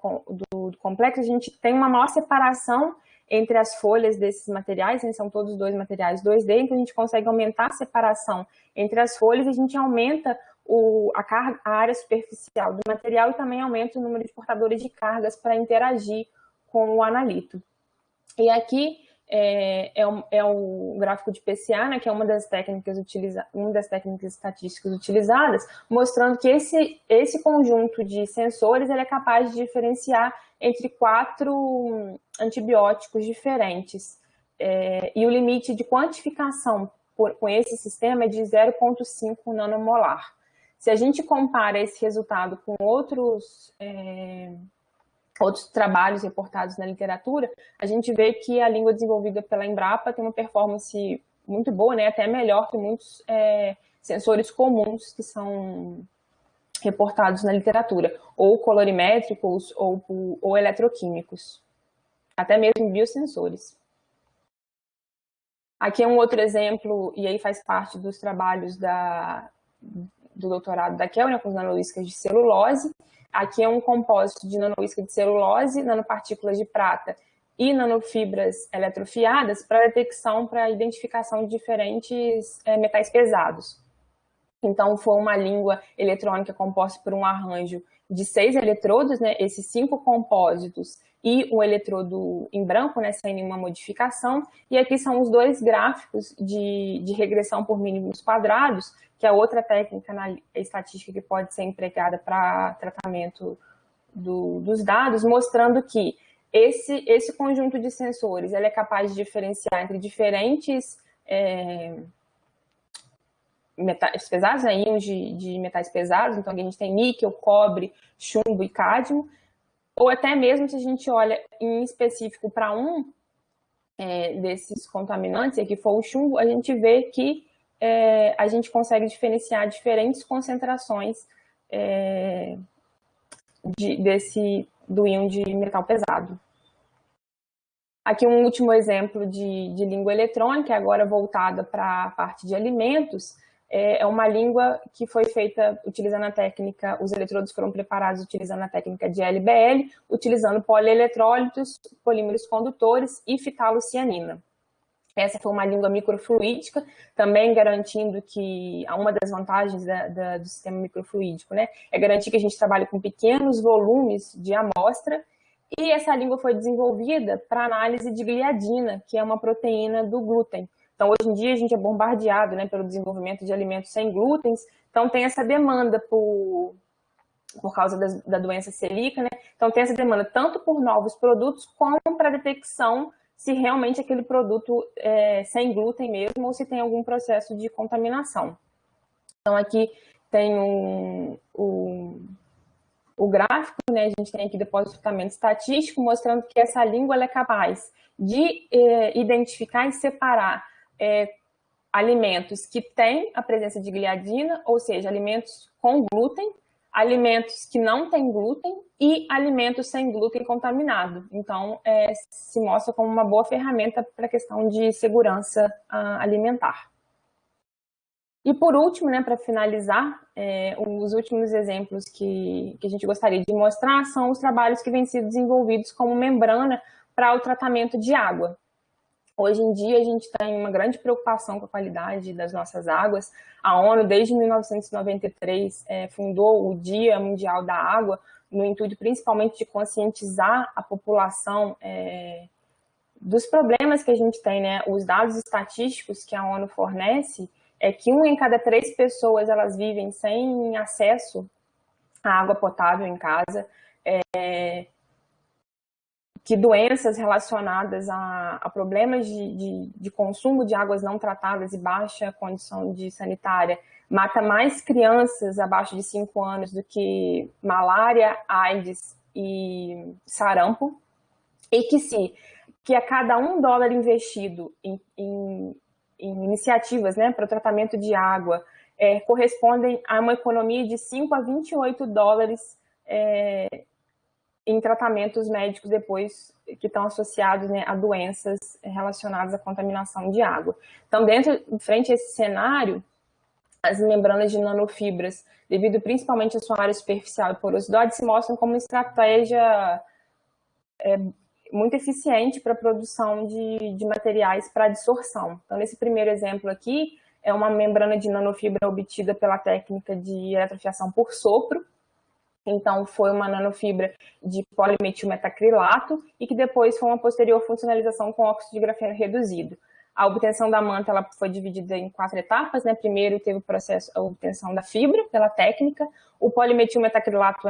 complexo, a gente tem uma maior separação entre as folhas desses materiais, né? São todos dois materiais 2D, então a gente consegue aumentar a separação entre as folhas e a gente aumenta a área superficial do material e também aumenta o número de portadores de cargas para interagir com o analito. E aqui é o gráfico de PCA, né, que é uma das técnicas estatísticas utilizadas, mostrando que esse conjunto de sensores ele é capaz de diferenciar entre 4 antibióticos diferentes. E o limite de quantificação com esse sistema é de 0,5 nanomolar. Se a gente compara esse resultado com outros trabalhos reportados na literatura, a gente vê que a língua desenvolvida pela Embrapa tem uma performance muito boa, né, até melhor que muitos sensores comuns que são reportados na literatura, ou colorimétricos ou eletroquímicos, até mesmo biosensores. Aqui é um outro exemplo, e aí faz parte dos trabalhos do doutorado da Kel, né, com nanoiscas de celulose. Aqui é um compósito de nanoisca de celulose, nanopartículas de prata e nanofibras eletrofiadas para detecção, para identificação de diferentes metais pesados. Então, foi uma língua eletrônica composta por um arranjo de 6 eletrodos, né, esses 5 compósitos e um eletrodo em branco, né, sem nenhuma modificação. E aqui são os 2 gráficos de regressão por mínimos quadrados, que é outra técnica na estatística que pode ser empregada para tratamento dos dados, mostrando que esse conjunto de sensores ele é capaz de diferenciar entre diferentes metais pesados, né, íons de metais pesados. Então, aqui a gente tem níquel, cobre, chumbo e cádmio, ou até mesmo se a gente olha em específico para desses contaminantes, e aqui for o chumbo, a gente vê que a gente consegue diferenciar diferentes concentrações do íon de metal pesado. Aqui um último exemplo de língua eletrônica, agora voltada para a parte de alimentos. É uma língua que foi feita utilizando a técnica, os eletrodos foram preparados utilizando a técnica de LBL, utilizando polieletrolitos, polímeros condutores e fitalucianina. Essa foi uma língua microfluídica, também garantindo que uma das vantagens do sistema microfluídico, né, é garantir que a gente trabalhe com pequenos volumes de amostra. E essa língua foi desenvolvida para análise de gliadina, que é uma proteína do glúten. Então, hoje em dia, a gente é bombardeado, né, pelo desenvolvimento de alimentos sem glúten. Então, tem essa demanda por causa da doença celíaca, né? Então, tem essa demanda tanto por novos produtos, como para detecção se realmente aquele produto é sem glúten mesmo, ou se tem algum processo de contaminação. Então, aqui tem o gráfico, né? A gente tem aqui depois o tratamento estatístico, mostrando que essa língua ela é capaz de identificar e separar alimentos que têm a presença de gliadina, ou seja, alimentos com glúten, alimentos que não têm glúten e alimentos sem glúten contaminado. Então, se mostra como uma boa ferramenta para a questão de segurança alimentar. E por último, né, para finalizar, os últimos exemplos que a gente gostaria de mostrar são os trabalhos que vêm sendo desenvolvidos como membrana para o tratamento de água. Hoje em dia, a gente tem uma grande preocupação com a qualidade das nossas águas. A ONU, desde 1993, fundou o Dia Mundial da Água, no intuito principalmente de conscientizar a população dos problemas que a gente tem, né? Os dados estatísticos que a ONU fornece é que 1 em cada 3 pessoas elas vivem sem acesso à água potável em casa, que doenças relacionadas a problemas de consumo de águas não tratadas e baixa condição sanitária mata mais crianças abaixo de 5 anos do que malária, AIDS e sarampo, e que a cada $1 investido em iniciativas, né, para o tratamento de água correspondem a uma economia de 5 a 28 dólares em tratamentos médicos depois que estão associados, né, a doenças relacionadas à contaminação de água. Então, frente a esse cenário, as membranas de nanofibras, devido principalmente à sua área superficial e porosidade, se mostram como uma estratégia muito eficiente para a produção de materiais para adsorção. Então, nesse primeiro exemplo aqui, é uma membrana de nanofibra obtida pela técnica de eletrofiação por sopro. Então, foi uma nanofibra de polimetilmetacrilato e que depois foi uma posterior funcionalização com óxido de grafeno reduzido. A obtenção da manta ela foi dividida em 4 etapas, né? Primeiro teve o processo, a obtenção da fibra pela técnica. O polimetilmetacrilato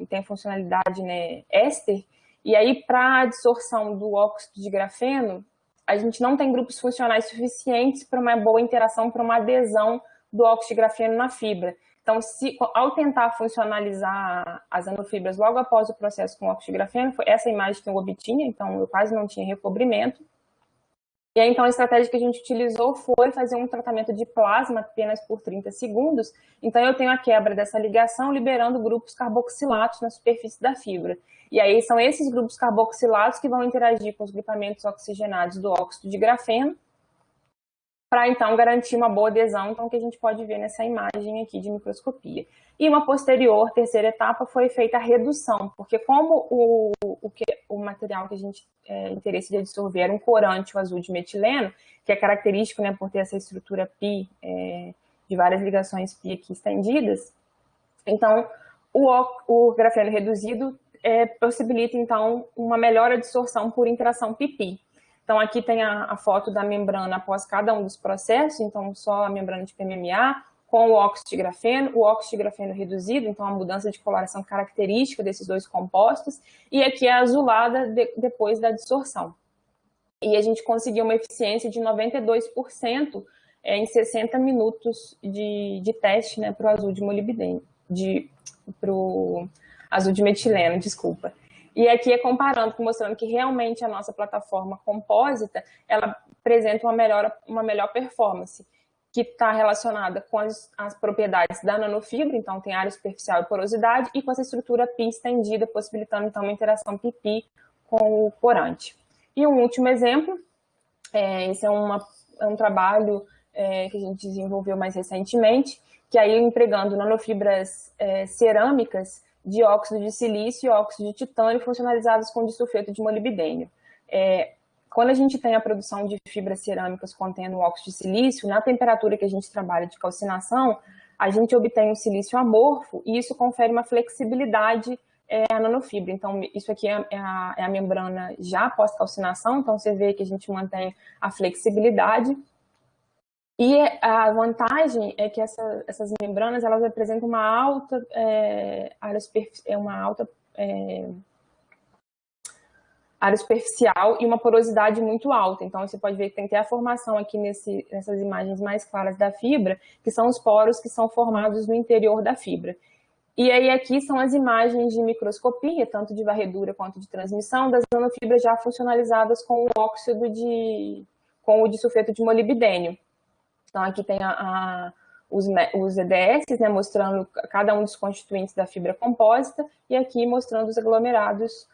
tem funcionalidade, né, éster, e aí para a adsorção do óxido de grafeno, a gente não tem grupos funcionais suficientes para uma boa interação, para uma adesão do óxido de grafeno na fibra. Então, ao tentar funcionalizar as nanofibras logo após o processo com óxido de grafeno, foi essa imagem que eu obtinha, então eu quase não tinha recobrimento. E aí, então, a estratégia que a gente utilizou foi fazer um tratamento de plasma apenas por 30 segundos. Então, eu tenho a quebra dessa ligação, liberando grupos carboxilatos na superfície da fibra. E aí, são esses grupos carboxilatos que vão interagir com os grupamentos oxigenados do óxido de grafeno, para, então, garantir uma boa adesão, então, que a gente pode ver nessa imagem aqui de microscopia. E uma posterior, terceira etapa, foi feita a redução, porque como o material que a gente interesse de adsorver era um corante, o azul de metileno, que é característico, né, por ter essa estrutura pi, de várias ligações pi aqui estendidas, então, o grafeno reduzido possibilita, então, uma melhor adsorção por interação pi-pi. Então, aqui tem a foto da membrana após cada um dos processos, então só a membrana de PMMA, com o óxido de grafeno reduzido, então a mudança de coloração característica desses dois compostos, e aqui é azulada depois da adsorção. E a gente conseguiu uma eficiência de 92% em 60 minutos de teste, né, para o azul de molibdênio, para o azul de metileno, desculpa. E aqui é comparando, mostrando que realmente a nossa plataforma compósita, ela apresenta uma melhor performance, que está relacionada com as propriedades da nanofibra, então tem área superficial e porosidade, e com essa estrutura pi estendida, possibilitando então uma interação pi-pi com o corante. E um último exemplo, esse é um trabalho que a gente desenvolveu mais recentemente, que aí empregando nanofibras cerâmicas de óxido de silício e óxido de titânio funcionalizadas com disulfeto de molibdênio. Quando a gente tem a produção de fibras cerâmicas contendo óxido de silício, na temperatura que a gente trabalha de calcinação, a gente obtém um silício amorfo e isso confere uma flexibilidade à nanofibra. Então, isso aqui é a membrana já pós-calcinação, então você vê que a gente mantém a flexibilidade. E a vantagem é que essas membranas, elas apresentam uma alta área superficial e uma porosidade muito alta. Então, você pode ver que tem até a formação aqui nessas imagens mais claras da fibra, que são os poros que são formados no interior da fibra. E aí aqui são as imagens de microscopia, tanto de varredura quanto de transmissão, das nanofibras já funcionalizadas com com o disulfeto de molibdênio. Então, aqui tem os EDS, né, mostrando cada um dos constituintes da fibra compósita, e aqui mostrando os aglomerados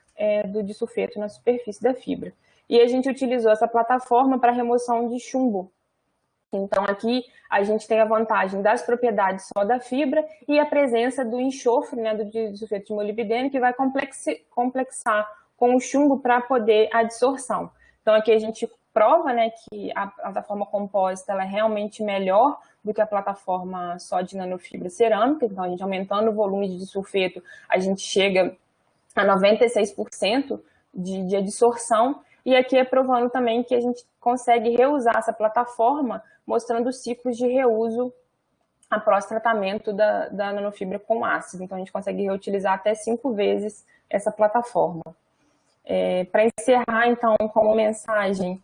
do disulfeto na superfície da fibra. E a gente utilizou essa plataforma para remoção de chumbo. Então, aqui a gente tem a vantagem das propriedades só da fibra e a presença do enxofre, né, do disulfeto de molibdênio, que vai complexar com o chumbo para poder a adsorção. Então, aqui a gente prova, né, que a plataforma compósita ela é realmente melhor do que a plataforma só de nanofibra cerâmica. Então, a gente aumentando o volume de disulfeto, a gente chega a 96% de adsorção. E aqui é provando também que a gente consegue reusar essa plataforma, mostrando os ciclos de reuso após tratamento da nanofibra com ácido. Então, a gente consegue reutilizar até 5 vezes essa plataforma. Para encerrar, então, como mensagem,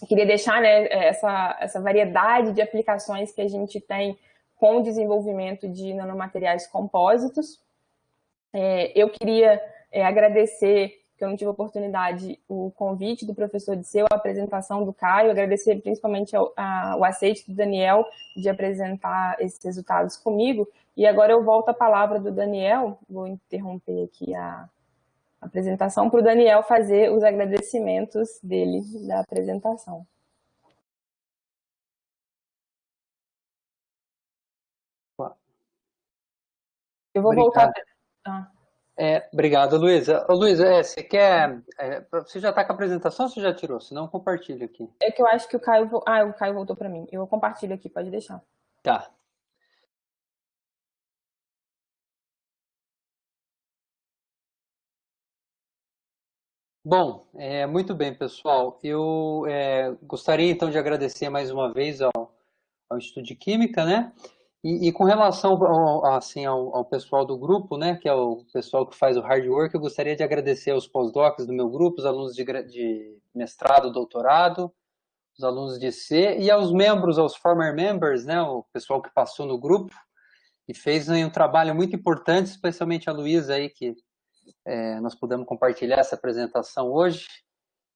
queria deixar, né, essa variedade de aplicações que a gente tem com o desenvolvimento de nanomateriais compósitos. Eu queria agradecer, que eu não tive oportunidade, o convite do professor Disseu, a apresentação do Caio, agradecer principalmente o aceite do Daniel de apresentar esses resultados comigo. E agora eu volto a palavra do Daniel, vou interromper aqui a apresentação para o Daniel fazer os agradecimentos dele da apresentação. Eu vou voltar. Obrigado, Luísa. Ô, Luísa, você quer... você já está com a apresentação ou você já tirou? Se não, compartilha aqui. É que eu acho que o Caio... o Caio voltou para mim. Eu compartilho aqui, pode deixar. Tá. Bom, muito bem, pessoal. Eu gostaria, então, de agradecer mais uma vez ao Instituto de Química, né? E com relação ao pessoal do grupo, né, que é o pessoal que faz o hard work, eu gostaria de agradecer aos pós-docs do meu grupo, os alunos de mestrado, doutorado, os alunos de C, e aos membros, aos former members, né, o pessoal que passou no grupo e fez um trabalho muito importante, especialmente a Luísa aí, que nós pudemos compartilhar essa apresentação hoje,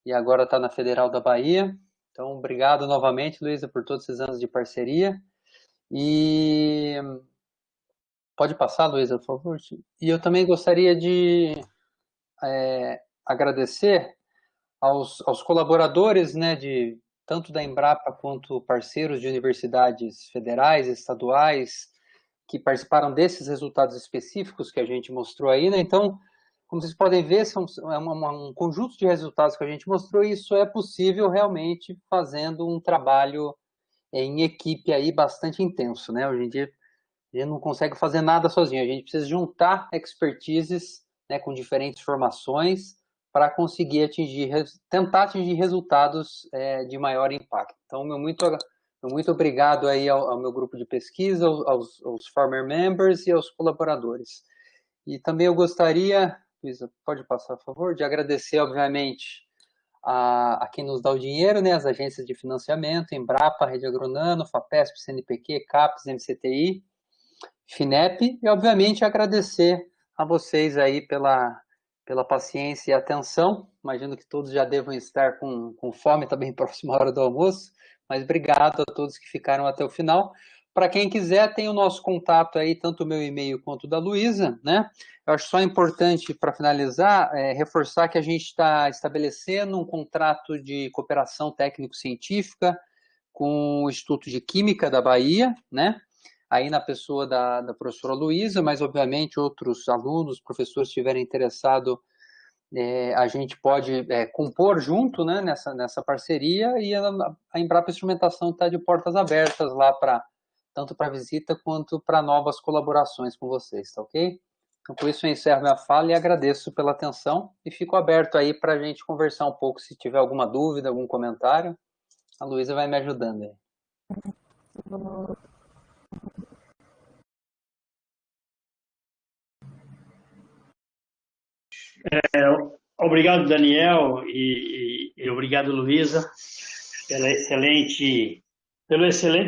e agora está na Federal da Bahia. Então, obrigado novamente, Luísa, por todos esses anos de parceria. E pode passar, Luísa, por favor. E eu também gostaria de agradecer aos colaboradores, né, tanto da Embrapa quanto parceiros de universidades federais, estaduais, que participaram desses resultados específicos que a gente mostrou aí, né? Então, como vocês podem ver, um conjunto de resultados que a gente mostrou, e isso é possível realmente fazendo um trabalho em equipe aí bastante intenso, né? Hoje em dia a gente não consegue fazer nada sozinho, a gente precisa juntar expertises, né, com diferentes formações para conseguir tentar atingir resultados de maior impacto. Então, muito obrigado aí ao meu grupo de pesquisa, aos former members e aos colaboradores. E também eu gostaria, Luísa, pode passar, por favor, de agradecer, obviamente, a quem nos dá o dinheiro, né, as agências de financiamento, Embrapa, Rede Agronano, FAPESP, CNPq, CAPES, MCTI, FINEP, e obviamente agradecer a vocês aí pela paciência e atenção. Imagino que todos já devam estar com fome, está bem próximo à hora do almoço, mas obrigado a todos que ficaram até o final. Para quem quiser, tem o nosso contato aí, tanto o meu e-mail quanto o da Luísa, né? Eu acho só importante, para finalizar, reforçar que a gente está estabelecendo um contrato de cooperação técnico-científica com o Instituto de Química da Bahia, né? Aí na pessoa da professora Luísa, mas obviamente outros alunos, professores estiverem interessados, a gente pode compor junto, né, nessa parceria, e a Embrapa Instrumentação está de portas abertas lá tanto para visita quanto para novas colaborações com vocês, tá ok? Então, por isso eu encerro minha fala e agradeço pela atenção e fico aberto aí para a gente conversar um pouco, se tiver alguma dúvida, algum comentário. A Luísa vai me ajudando aí. Obrigado, Daniel, e obrigado, Luísa, pelo excelente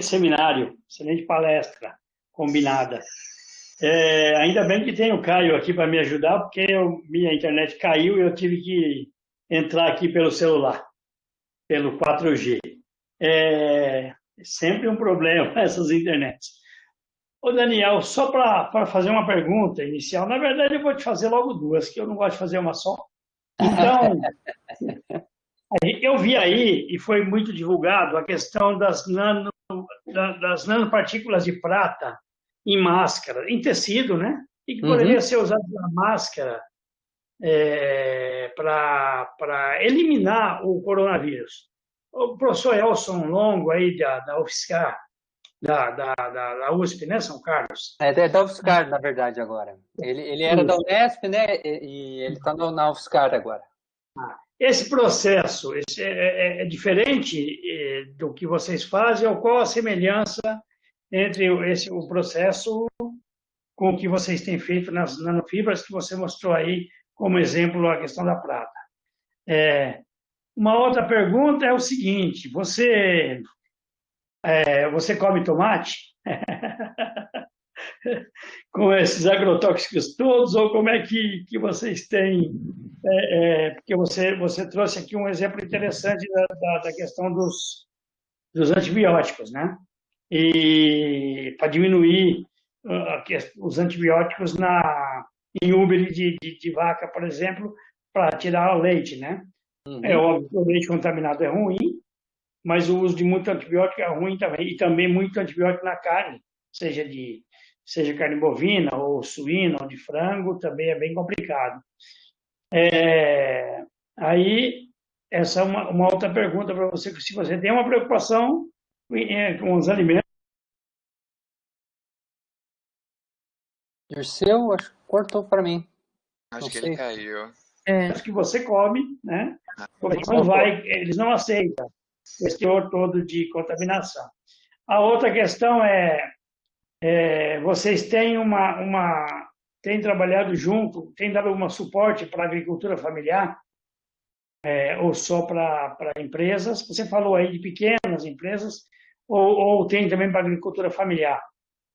seminário, excelente palestra combinada. Ainda bem que tem o Caio aqui para me ajudar, porque minha internet caiu e eu tive que entrar aqui pelo celular, pelo 4G. É sempre um problema essas internets. Ô, Daniel, só para fazer uma pergunta inicial, na verdade eu vou te fazer logo duas, que eu não gosto de fazer uma só. Então, eu vi aí, e foi muito divulgado, a questão das nanopartículas de prata em máscara, em tecido, né? E que poderia ser usado na máscara para eliminar o coronavírus. O professor Elson Longo, aí da UFSCar, da USP, né, São Carlos? É da UFSCar, na verdade, agora. Ele era da Unesp, né, e ele está na UFSCar agora. Esse processo é diferente do que vocês fazem, ou qual a semelhança entre o processo com o que vocês têm feito nas nanofibras, que você mostrou aí como exemplo a questão da prata? Uma outra pergunta é o seguinte: você come tomate? Com esses agrotóxicos todos, ou como é que vocês têm? Porque você trouxe aqui um exemplo interessante da questão dos antibióticos, né? E para diminuir os antibióticos em úbere de vaca, por exemplo, para tirar o leite, né? É óbvio que o leite contaminado é ruim, mas o uso de muito antibiótico é ruim também, e também muito antibiótico na carne, seja seja carne bovina, ou suína, ou de frango, também é bem complicado. Aí, essa é uma outra pergunta para você, se você tem uma preocupação com os alimentos. Dirceu, acho que cortou para mim. Acho Não que sei. ele caiu. Que você come, né? Eles não aceitam esse teor todo de contaminação. A outra questão vocês têm têm trabalhado junto, têm dado algum suporte para a agricultura familiar, ou só para empresas? Você falou aí de pequenas empresas, ou tem também para a agricultura familiar?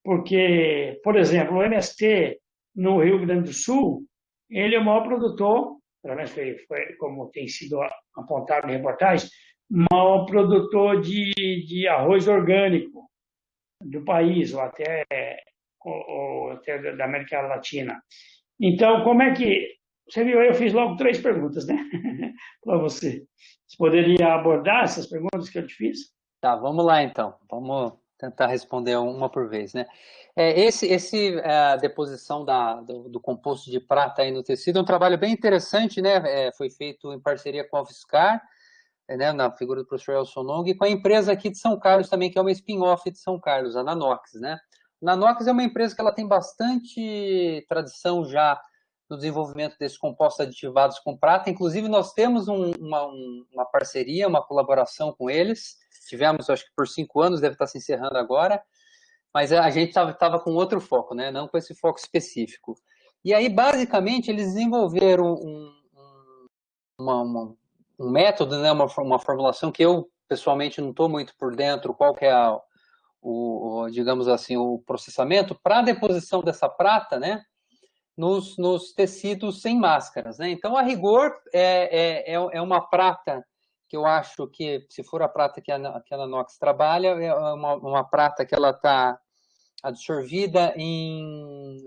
Porque, por exemplo, o MST no Rio Grande do Sul, ele é o maior produtor, pelo menos foi como tem sido apontado em reportagens, maior produtor de arroz orgânico do país, ou até da América Latina. Então, como é que... Você viu, eu fiz logo 3 perguntas, né? Para você. Você poderia abordar essas perguntas que eu te fiz? Tá, vamos lá então. Vamos tentar responder uma por vez, né? A deposição do composto de prata aí no tecido é um trabalho bem interessante, né? Foi feito em parceria com a UFSCar, né, na figura do professor Elson Long, e com a empresa aqui de São Carlos também, que é uma spin-off de São Carlos, a Nanox, né? A Nanox é uma empresa que ela tem bastante tradição já no desenvolvimento desses compostos aditivados com prata. Inclusive, nós temos uma parceria, uma colaboração com eles. Tivemos, acho que por 5 anos, deve estar se encerrando agora, mas a gente estava com outro foco, né? Não com esse foco específico. E aí, basicamente, eles desenvolveram um método, né? uma formulação que eu, pessoalmente, não estou muito por dentro, qual que é digamos assim, o processamento para a deposição dessa prata, né? Nos tecidos sem máscaras, né? Então, a rigor, é uma prata que eu acho que, se for a prata que a Nanox trabalha, é uma prata que ela está absorvida em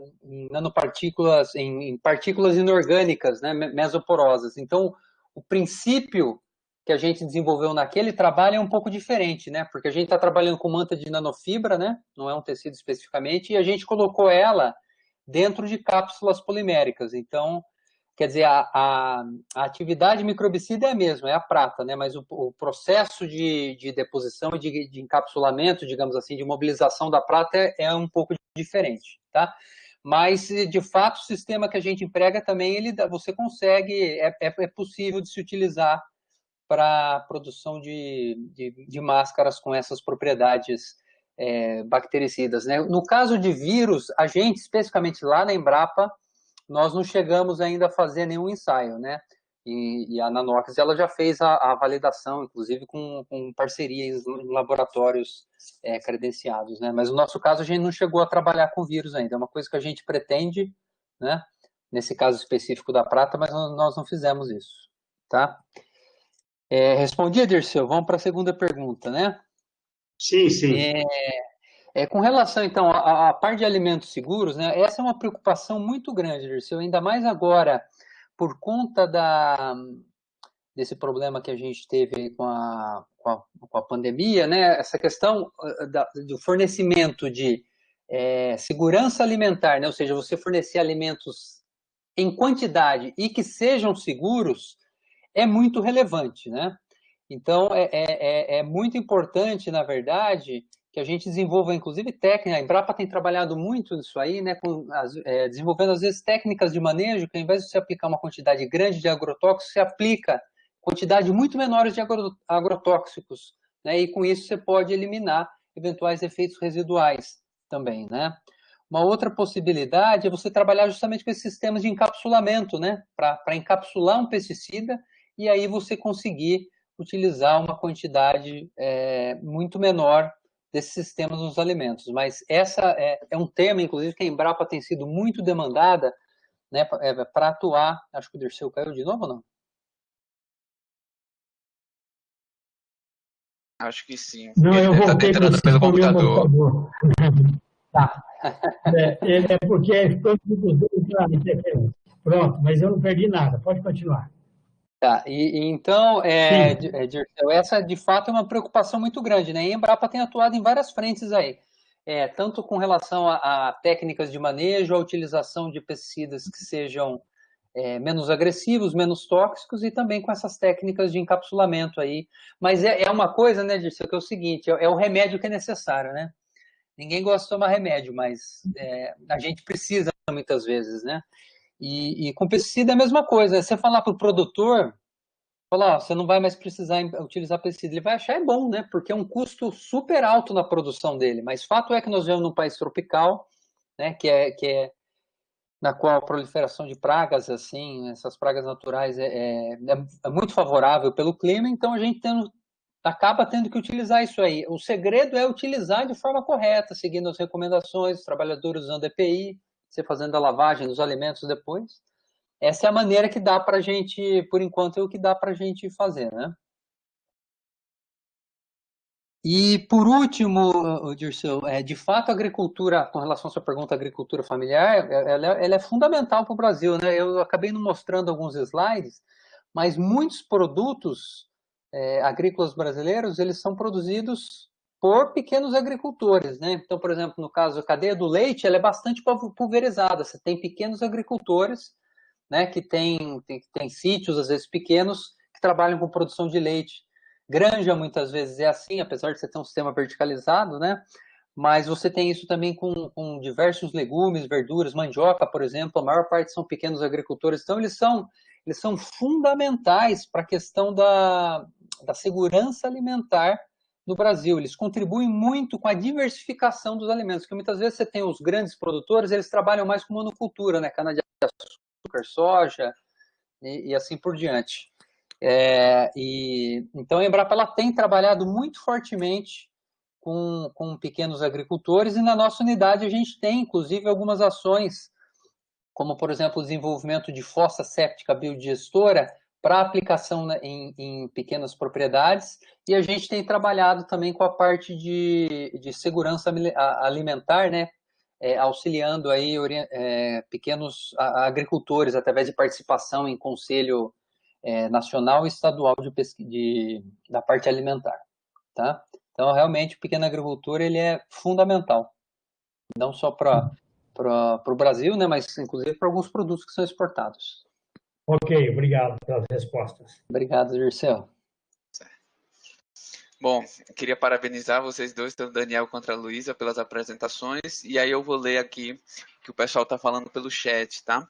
nanopartículas, em partículas inorgânicas, né, mesoporosas. Então, o princípio que a gente desenvolveu naquele trabalho é um pouco diferente, né? Porque a gente está trabalhando com manta de nanofibra, né? Não é um tecido especificamente, e a gente colocou ela dentro de cápsulas poliméricas. Então, quer dizer, a atividade microbicida é a mesma, é a prata, né? Mas o processo de deposição e de encapsulamento, digamos assim, de mobilização da prata é um pouco diferente, tá? Mas, de fato, o sistema que a gente emprega também, você consegue, é possível de se utilizar para a produção de máscaras com essas propriedades bactericidas, né? No caso de vírus, a gente, especificamente lá na Embrapa, nós não chegamos ainda a fazer nenhum ensaio, né? E a Nanox, ela já fez a validação, inclusive com parcerias em laboratórios credenciados, né? Mas no nosso caso, a gente não chegou a trabalhar com vírus ainda. É uma coisa que a gente pretende, né? Nesse caso específico da prata, mas nós não fizemos isso, tá? Respondi, Dirceu. Vamos para a segunda pergunta, né? Sim, sim. Com relação, então, à parte de alimentos seguros, né, essa é uma preocupação muito grande, Dirceu, ainda mais agora, por conta desse problema que a gente teve com a pandemia, né, essa questão do fornecimento de segurança alimentar, né, ou seja, você fornecer alimentos em quantidade e que sejam seguros, é muito relevante, né? Então, é muito importante, na verdade, que a gente desenvolva, inclusive, técnica. A Embrapa tem trabalhado muito nisso aí, né, desenvolvendo, às vezes, técnicas de manejo, que ao invés de você aplicar uma quantidade grande de agrotóxicos, você aplica quantidade muito menores de agrotóxicos, né, e com isso você pode eliminar eventuais efeitos residuais também, né? Uma outra possibilidade é você trabalhar justamente com esses sistemas de encapsulamento, né, para encapsular um pesticida e aí você conseguir utilizar uma quantidade muito menor desses sistemas nos alimentos. Mas essa é um tema, inclusive, que a Embrapa tem sido muito demandada, né, para atuar. Acho que o Dirceu caiu de novo ou não? Acho que sim. Não, Ele eu deve estar voltei tentando para pelo o meu computador. Tá. Porque foi interferência. Pronto, mas eu não perdi nada. Pode continuar. Tá, então, Dirceu, essa de fato é uma preocupação muito grande, né? E a Embrapa tem atuado em várias frentes aí. tanto com relação a técnicas de manejo, a utilização de pesticidas que sejam menos agressivos, menos tóxicos, e também com essas técnicas de encapsulamento aí. Mas é uma coisa, né, Dirceu, que é o seguinte, é o remédio que é necessário, né? Ninguém gosta de tomar remédio, mas a gente precisa muitas vezes, né? E com pesticida é a mesma coisa, né? Você falar para o produtor, falar, você não vai mais precisar utilizar pesticida, ele vai achar bom, né? Porque é um custo super alto na produção dele, mas fato é que nós vivemos num país tropical, né, que é na qual a proliferação de pragas, assim, essas pragas naturais é muito favorável pelo clima, então a gente acaba tendo que utilizar isso aí. O segredo é utilizar de forma correta, seguindo as recomendações, os trabalhadores usando EPI, você fazendo a lavagem dos alimentos depois. Essa é a maneira que dá para a gente, por enquanto, é o que dá para a gente fazer, né? E, por último, Dirceu, de fato, a agricultura, com relação à sua pergunta, a agricultura familiar, ela é fundamental para o Brasil, né? Eu acabei não mostrando alguns slides, mas muitos produtos agrícolas brasileiros, eles são produzidos por pequenos agricultores, né? Então, por exemplo, no caso, a cadeia do leite, ela é bastante pulverizada. Você tem pequenos agricultores, né, que tem sítios, às vezes pequenos, que trabalham com produção de leite. Granja, muitas vezes, é assim, apesar de você ter um sistema verticalizado, né? Mas você tem isso também com diversos legumes, verduras, mandioca, por exemplo, a maior parte são pequenos agricultores. Então, eles são fundamentais para a questão da segurança alimentar no Brasil. Eles contribuem muito com a diversificação dos alimentos, porque muitas vezes você tem os grandes produtores, eles trabalham mais com monocultura, né? Cana-de-açúcar, soja e assim por diante. Então a Embrapa ela tem trabalhado muito fortemente com pequenos agricultores, e na nossa unidade a gente tem, inclusive, algumas ações, como, por exemplo, o desenvolvimento de fossa séptica biodigestora para aplicação em pequenas propriedades, e a gente tem trabalhado também com a parte de segurança alimentar, né? Auxiliando aí pequenos agricultores através de participação em conselho nacional e estadual da parte alimentar, tá? Então, realmente, o pequeno agricultor ele é fundamental, não só para o Brasil, né, mas inclusive para alguns produtos que são exportados. Ok, obrigado pelas respostas. Obrigado, Dirceu. Bom, queria parabenizar vocês dois, tanto o Daniel quanto a Luísa, pelas apresentações, e aí eu vou ler aqui o que o pessoal está falando pelo chat, tá?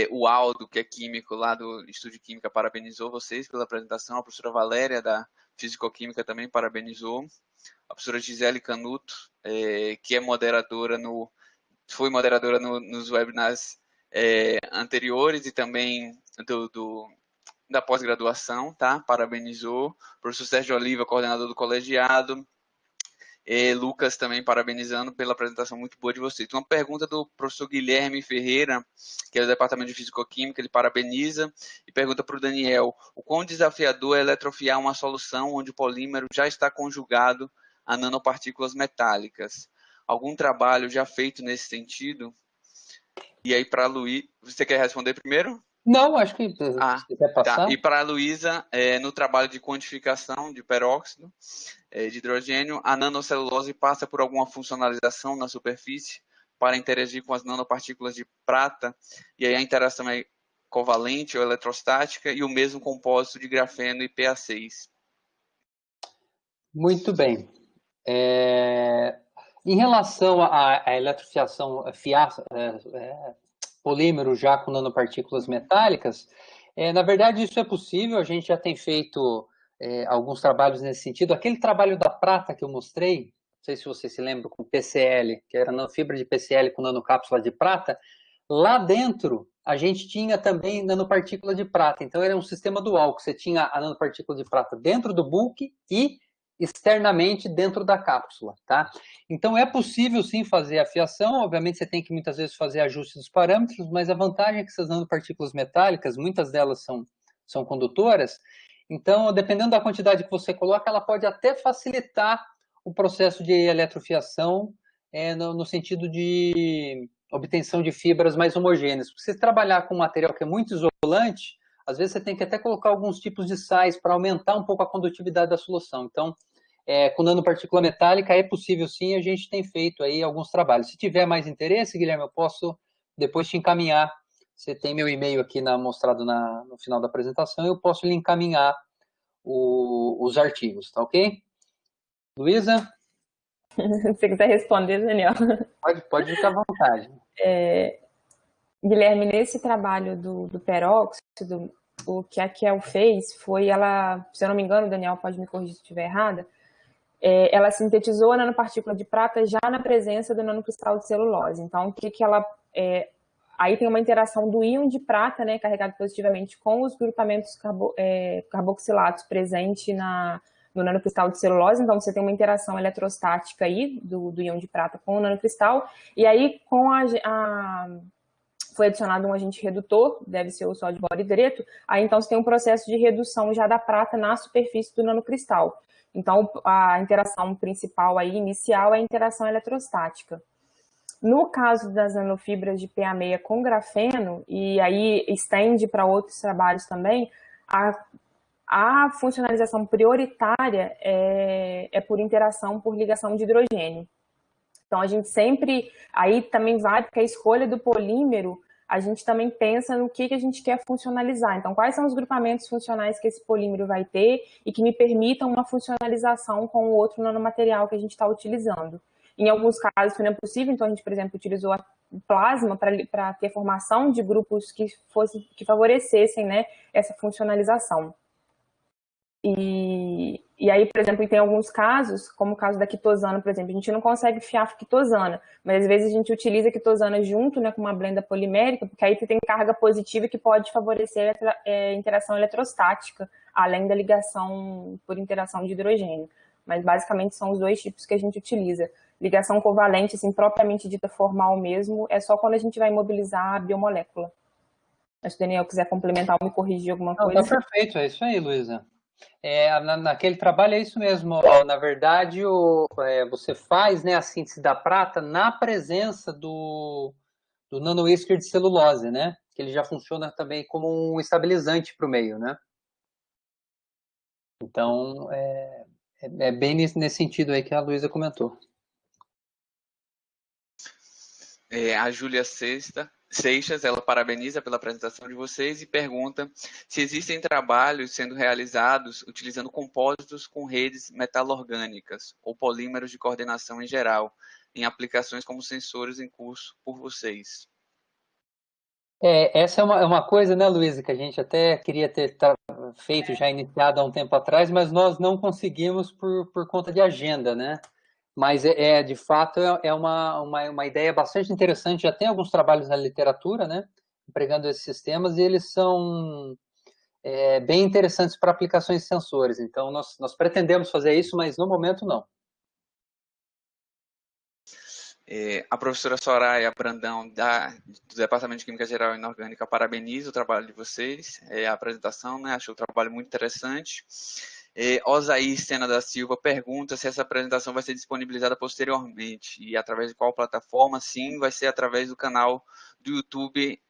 O Aldo, que é químico lá do Estúdio Química, parabenizou vocês pela apresentação, a professora Valéria, da Fisicoquímica, também parabenizou, a professora Gisele Canuto, que é foi moderadora nos webinars anteriores e também da pós-graduação, tá? Parabenizou. Professor Sérgio Oliva, coordenador do colegiado. Lucas também parabenizando pela apresentação muito boa de vocês. Uma pergunta do professor Guilherme Ferreira, que é do Departamento de Fisicoquímica, ele parabeniza e pergunta para o Daniel: o quão desafiador é eletrofiar uma solução onde o polímero já está conjugado a nanopartículas metálicas? Algum trabalho já feito nesse sentido? E aí, para a Luísa, você quer responder primeiro? Não, acho que você quer passar. Tá. E para a Luísa, no trabalho de quantificação de peróxido de hidrogênio, a nanocelulose passa por alguma funcionalização na superfície para interagir com as nanopartículas de prata, e aí a interação é covalente ou eletrostática, e o mesmo compósito de grafeno e PA6. Muito bem. Em relação à eletrofiação, polímero já com nanopartículas metálicas, na verdade isso é possível, a gente já tem feito alguns trabalhos nesse sentido. Aquele trabalho da prata que eu mostrei, não sei se você se lembra, com PCL, que era nanofibra de PCL com nanocápsula de prata, lá dentro a gente tinha também nanopartícula de prata, então era um sistema dual, que você tinha a nanopartícula de prata dentro do bulk e externamente dentro da cápsula, tá? Então é possível sim fazer a fiação, obviamente você tem que muitas vezes fazer ajuste dos parâmetros, mas a vantagem é que essas nanopartículas metálicas, muitas delas são condutoras, então dependendo da quantidade que você coloca, ela pode até facilitar o processo de eletrofiação no sentido de obtenção de fibras mais homogêneas. Se você trabalhar com um material que é muito isolante, às vezes você tem que até colocar alguns tipos de sais para aumentar um pouco a condutividade da solução. Então, com nanopartícula metálica é possível sim, a gente tem feito aí alguns trabalhos. Se tiver mais interesse, Guilherme, eu posso depois te encaminhar. Você tem meu e-mail aqui mostrado no final da apresentação, eu posso lhe encaminhar os artigos, tá ok? Luísa? Se você quiser responder, Daniel. Pode ficar à vontade. Guilherme, nesse trabalho do peróxido, o que a Kel fez foi ela, se eu não me engano, Daniel pode me corrigir se estiver errada, ela sintetizou a nanopartícula de prata já na presença do nanocristal de celulose. Então, o que ela... aí tem uma interação do íon de prata, né, carregado positivamente com os grupamentos carboxilatos presente no nanocristal de celulose. Então, você tem uma interação eletrostática aí do íon de prata com o nanocristal. E aí, foi adicionado um agente redutor, deve ser o sódio boridereto, aí então você tem um processo de redução já da prata na superfície do nanocristal. Então, a interação principal aí, inicial, é a interação eletrostática. No caso das nanofibras de PA6 com grafeno, e aí estende para outros trabalhos também, a funcionalização prioritária é por interação por ligação de hidrogênio. Então, a gente sempre, aí também vai, porque a escolha do polímero, a gente também pensa no que a gente quer funcionalizar. Então, quais são os grupamentos funcionais que esse polímero vai ter e que me permitam uma funcionalização com o outro nanomaterial que a gente está utilizando. Em alguns casos, isso não é possível, então a gente, por exemplo, utilizou o plasma para ter formação de grupos que favorecessem, né, essa funcionalização. E aí, por exemplo, tem alguns casos, como o caso da quitosana, por exemplo, a gente não consegue fiar quitosana, mas às vezes a gente utiliza a quitosana junto, né, com uma blenda polimérica, porque aí tem carga positiva que pode favorecer a interação eletrostática, além da ligação por interação de hidrogênio. Mas basicamente são os dois tipos que a gente utiliza. Ligação covalente, assim, propriamente dita formal mesmo, é só quando a gente vai imobilizar a biomolécula. Se o Daniel quiser complementar ou me corrigir alguma coisa. Tá perfeito, é isso aí, Luísa. Naquele trabalho é isso mesmo. Na verdade, você faz, né, a síntese da prata na presença do nanoesquer de celulose, né? Que ele já funciona também como um estabilizante para o meio, né? Então, é bem nesse sentido aí que a Luísa comentou. A Júlia Seixas, ela parabeniza pela apresentação de vocês e pergunta se existem trabalhos sendo realizados utilizando compósitos com redes metalorgânicas ou polímeros de coordenação em geral, em aplicações como sensores em curso por vocês. Essa é uma coisa, né, Luísa, que a gente até queria ter feito, já iniciado há um tempo atrás, mas nós não conseguimos por conta de agenda, né? Mas, de fato, é uma ideia bastante interessante. Já tem alguns trabalhos na literatura, né, empregando esses sistemas, e eles são bem interessantes para aplicações de sensores. Então, nós pretendemos fazer isso, mas no momento não. A professora Soraya Brandão, do Departamento de Química Geral e Inorgânica, parabeniza o trabalho de vocês, a apresentação, né, achou o trabalho muito interessante. Osaí Sena da Silva pergunta se essa apresentação vai ser disponibilizada posteriormente e através de qual plataforma. Sim, vai ser através do canal do YouTube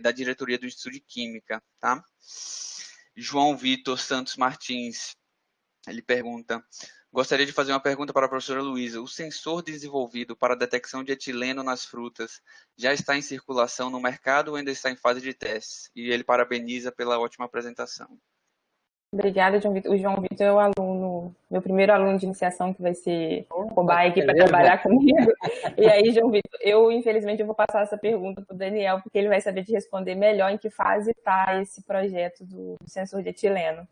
da diretoria do Instituto de Química, tá? João Vitor Santos Martins, ele pergunta: gostaria de fazer uma pergunta para a professora Luísa. O sensor desenvolvido para a detecção de etileno nas frutas já está em circulação no mercado ou ainda está em fase de testes? E ele parabeniza pela ótima apresentação. Obrigada, João Vitor. O João Vitor é o aluno, meu primeiro aluno de iniciação que vai ser cobaia aqui para trabalhar comigo. E aí, João Vitor, infelizmente eu vou passar essa pergunta para o Daniel, porque ele vai saber te responder melhor em que fase está esse projeto do sensor de etileno.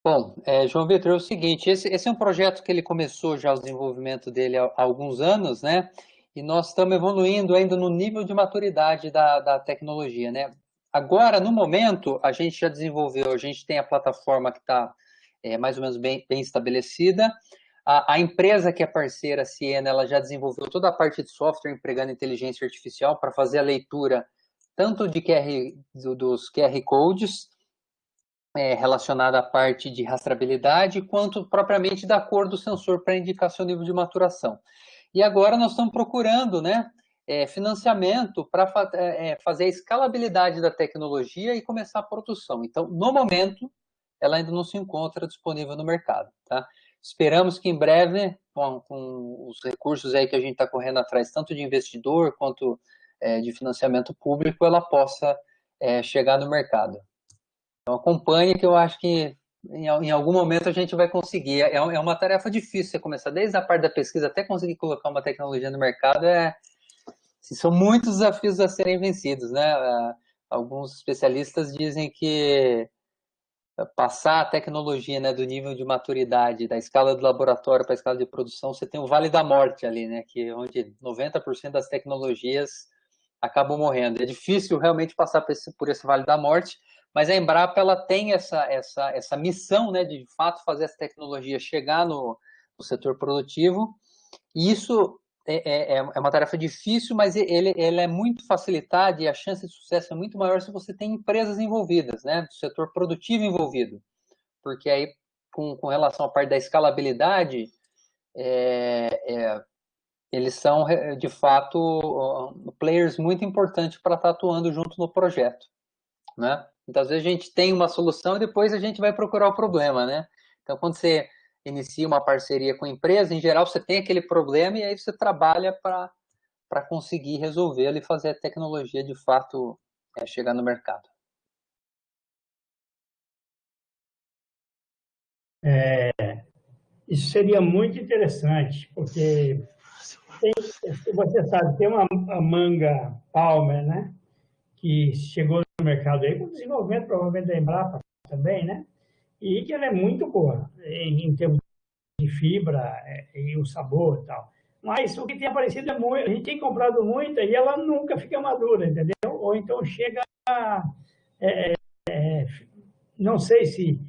Bom, João Vitor, é o seguinte, esse é um projeto que ele começou já o desenvolvimento dele há alguns anos, né? E nós estamos evoluindo ainda no nível de maturidade da tecnologia, né? Agora, no momento, a gente já desenvolveu, a gente tem a plataforma que está mais ou menos bem estabelecida. A empresa que é parceira, a Ciena, ela já desenvolveu toda a parte de software empregando inteligência artificial para fazer a leitura tanto dos QR Codes, relacionada à parte de rastreabilidade, quanto propriamente da cor do sensor para indicar seu nível de maturação. E agora nós estamos procurando, né, financiamento para fazer a escalabilidade da tecnologia e começar a produção. Então, no momento, ela ainda não se encontra disponível no mercado, tá? esperamos que em breve, com os recursos aí que a gente está correndo atrás, tanto de investidor quanto de financiamento público, ela possa chegar no mercado. Então acompanhe, que eu acho que em algum momento a gente vai conseguir. É uma tarefa difícil você começar, desde a parte da pesquisa até conseguir colocar uma tecnologia no mercado, são muitos desafios a serem vencidos, né? Alguns especialistas dizem que passar a tecnologia, né, do nível de maturidade, da escala do laboratório para a escala de produção, você tem o Vale da Morte ali, né, onde 90% das tecnologias acabam morrendo. É difícil realmente passar por esse Vale da Morte, mas a Embrapa ela tem essa missão, né, de fato fazer essa tecnologia chegar no setor produtivo, e isso é uma tarefa difícil, mas ele é muito facilitado e a chance de sucesso é muito maior se você tem empresas envolvidas, né, do setor produtivo envolvido, porque aí, com relação à parte da escalabilidade, eles são, de fato, players muito importantes para estar atuando junto no projeto, né? Então, às vezes a gente tem uma solução e depois a gente vai procurar o problema, né? Então, quando você inicia uma parceria com a empresa, em geral você tem aquele problema e aí você trabalha para conseguir resolvê-lo e fazer a tecnologia de fato chegar no mercado. Isso seria muito interessante, porque você sabe, tem uma manga Palmer, né, que chegou no mercado aí com desenvolvimento provavelmente da Embrapa também, né, e que ela é muito boa em termos de fibra e o sabor e tal. Mas o que tem aparecido é muito, a gente tem comprado muita e ela nunca fica madura, entendeu? Ou então chega não sei se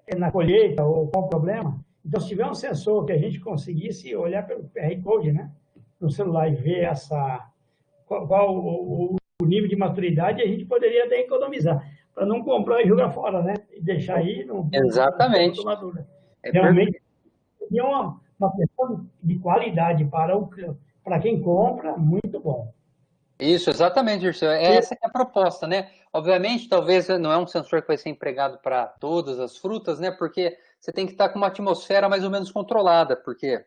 é na colheita ou qual o problema. Então, se tiver um sensor que a gente conseguisse olhar pelo QR Code, né, no celular e ver qual o nível de maturidade, a gente poderia até economizar, para não comprar e jogar fora, né? E deixar aí no Exatamente. madura. Realmente, é uma questão de qualidade para quem compra, muito bom. Isso, exatamente, Dirceu. Essa que é a proposta, né? Obviamente, talvez não é um sensor que vai ser empregado para todas as frutas, né? Porque você tem que estar com uma atmosfera mais ou menos controlada, porque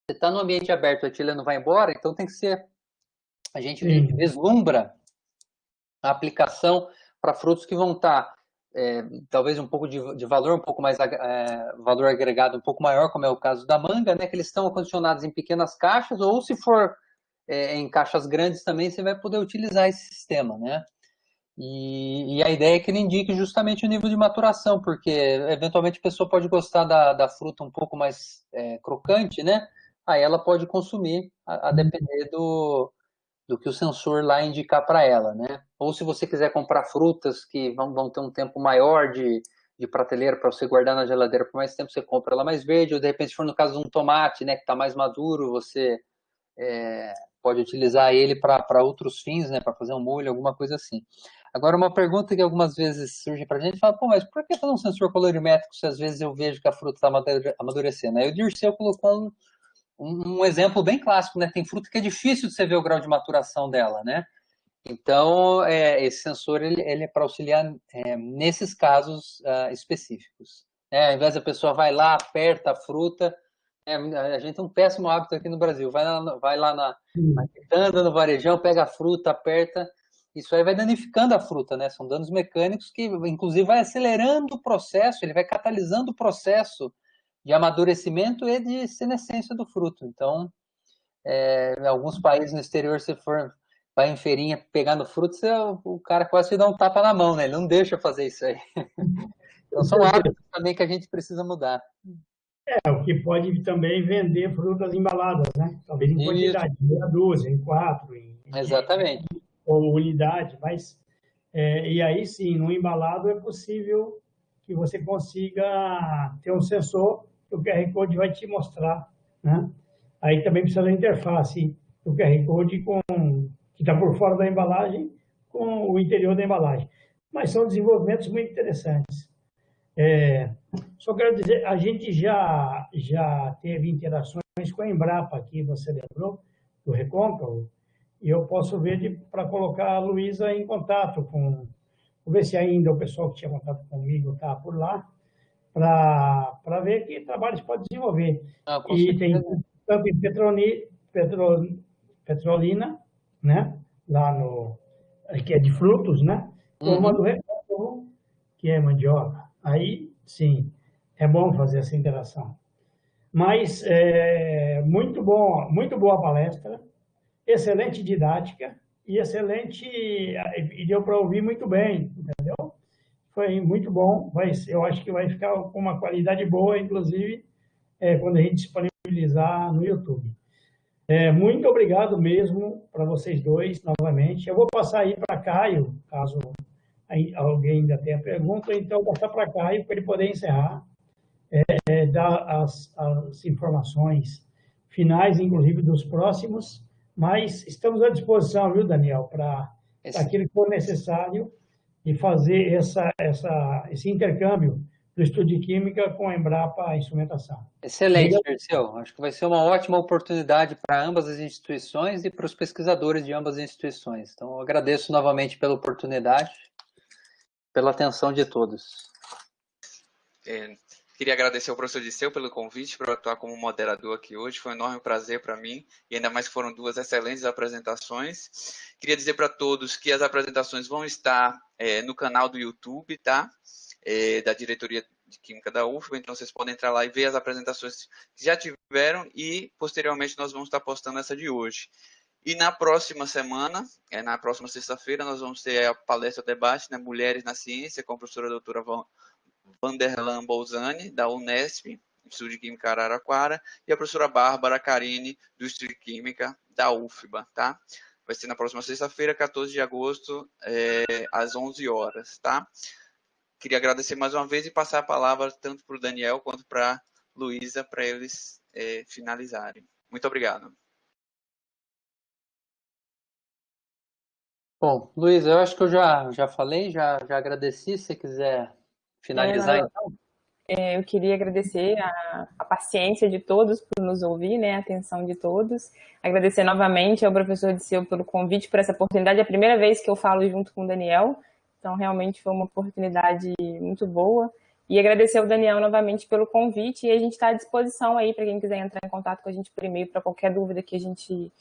você está no ambiente aberto, a etileno vai embora, então tem que ser... A gente vislumbra a aplicação para frutos que vão estar talvez um pouco de valor, um pouco mais valor agregado um pouco maior, como é o caso da manga, né? Que eles estão acondicionados em pequenas caixas, ou se for em caixas grandes também, você vai poder utilizar esse sistema, né? E a ideia é que ele indique justamente o nível de maturação, porque eventualmente a pessoa pode gostar da fruta um pouco mais crocante, né? Aí ela pode consumir, a depender do que o sensor lá indicar para ela, né? Ou se você quiser comprar frutas que vão ter um tempo maior de prateleira para você guardar na geladeira por mais tempo, você compra ela mais verde, ou de repente se for no caso de um tomate, né, que está mais maduro, você pode utilizar ele para outros fins, né, para fazer um molho, alguma coisa assim. Agora, uma pergunta que algumas vezes surge para a gente, fala, pô, mas por que fazer um sensor colorimétrico se às vezes eu vejo que a fruta está amadurecendo? Aí o Dirceu colocou um exemplo bem clássico, né? Tem fruta que é difícil de você ver o grau de maturação dela, né? Então, esse sensor ele é para auxiliar nesses casos específicos. Ao invés da pessoa vai lá, aperta a fruta, a gente tem um péssimo hábito aqui no Brasil, vai lá na quitanda, no varejão, pega a fruta, aperta, isso aí vai danificando a fruta, né? São danos mecânicos que, inclusive, vai acelerando o processo, ele vai catalisando o processo de amadurecimento e de senescência do fruto. Então, em alguns países no exterior, se for vai em feirinha pegando fruto, o cara quase te dá um tapa na mão, né? Ele não deixa fazer isso aí. Então, são hábitos também que a gente precisa mudar. O que pode também vender frutas embaladas, né? Talvez em quantidade, em meia dúzia, em 4, exatamente. Ou unidade, mas e aí sim, no embalado é possível que você consiga ter um sensor que o QR Code vai te mostrar, né? Aí também precisa da interface do QR Code que está por fora da embalagem com o interior da embalagem. Mas são desenvolvimentos muito interessantes. Só quero dizer, a gente já teve interações com a Embrapa aqui, você lembrou, do Recôncavo, e eu posso ver para colocar a Luísa em contato vou ver se ainda o pessoal que tinha contato comigo está por lá, para ver que trabalho se pode desenvolver. E tem tanto em Petrolina, né? Lá no que é de frutos, né? Como a do Recôncavo, que é mandioca. Aí, sim, é bom fazer essa interação. Mas muito boa a palestra, excelente didática e excelente, e deu para ouvir muito bem, entendeu? Foi muito bom, mas eu acho que vai ficar com uma qualidade boa, inclusive, quando a gente disponibilizar no YouTube. Muito obrigado mesmo para vocês dois, novamente. Eu vou passar aí para Caio, caso alguém ainda tenha pergunta, então eu vou passar para Caio para ele poder encerrar, dar as informações finais, inclusive dos próximos, mas estamos à disposição, viu, Daniel, para aquilo que for necessário e fazer esse intercâmbio do estudo de química com a Embrapa Instrumentação. Excelente, Dirceu. Acho que vai ser uma ótima oportunidade para ambas as instituições e para os pesquisadores de ambas as instituições. Então, eu agradeço novamente pela oportunidade, pela atenção de todos. Queria agradecer ao professor Dirceu pelo convite para atuar como moderador aqui hoje. Foi um enorme prazer para mim, e ainda mais que foram duas excelentes apresentações. Queria dizer para todos que as apresentações vão estar no canal do YouTube, tá? Da Diretoria de Química da UFBA, então vocês podem entrar lá e ver as apresentações que já tiveram e, posteriormente, nós vamos estar postando essa de hoje. E na próxima semana, na próxima sexta-feira, nós vamos ter a palestra debate, né, Mulheres na Ciência, com a professora doutora Vanderlan Bolzani, da Unesp, Instituto de Química Araraquara, e a professora Bárbara Carini, do Instituto de Química da UFBA, tá? Vai ser na próxima sexta-feira, 14 de agosto, às 11 horas, tá? Queria agradecer mais uma vez e passar a palavra tanto para o Daniel quanto para a Luísa, para eles finalizarem. Muito obrigado. Bom, Luísa, eu acho que eu já falei, já agradeci. Se você quiser finalizar, então. Eu queria agradecer a paciência de todos por nos ouvir, né, a atenção de todos. Agradecer novamente ao professor Dirceu pelo convite, por essa oportunidade. É a primeira vez que eu falo junto com o Daniel, então realmente foi uma oportunidade muito boa. E agradecer ao Daniel novamente pelo convite, e a gente está à disposição aí para quem quiser entrar em contato com a gente por e-mail para qualquer dúvida que a gente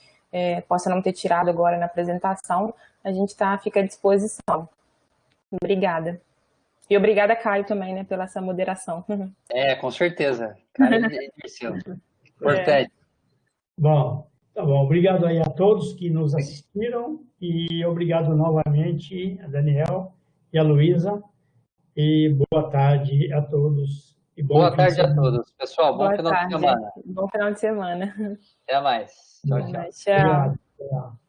possa não ter tirado agora na apresentação. A gente fica à disposição. Obrigada. E obrigada, Caio, também, né, pela essa moderação. Com certeza. Cara, importante. Bom, tá bom. Obrigado aí a todos que nos assistiram e obrigado novamente a Daniel e a Luísa. E boa tarde a todos. E boa tarde a todos. Pessoal, bom final de semana. Bom final de semana. Até mais. Tchau, tchau. Tchau. Obrigado. Tchau.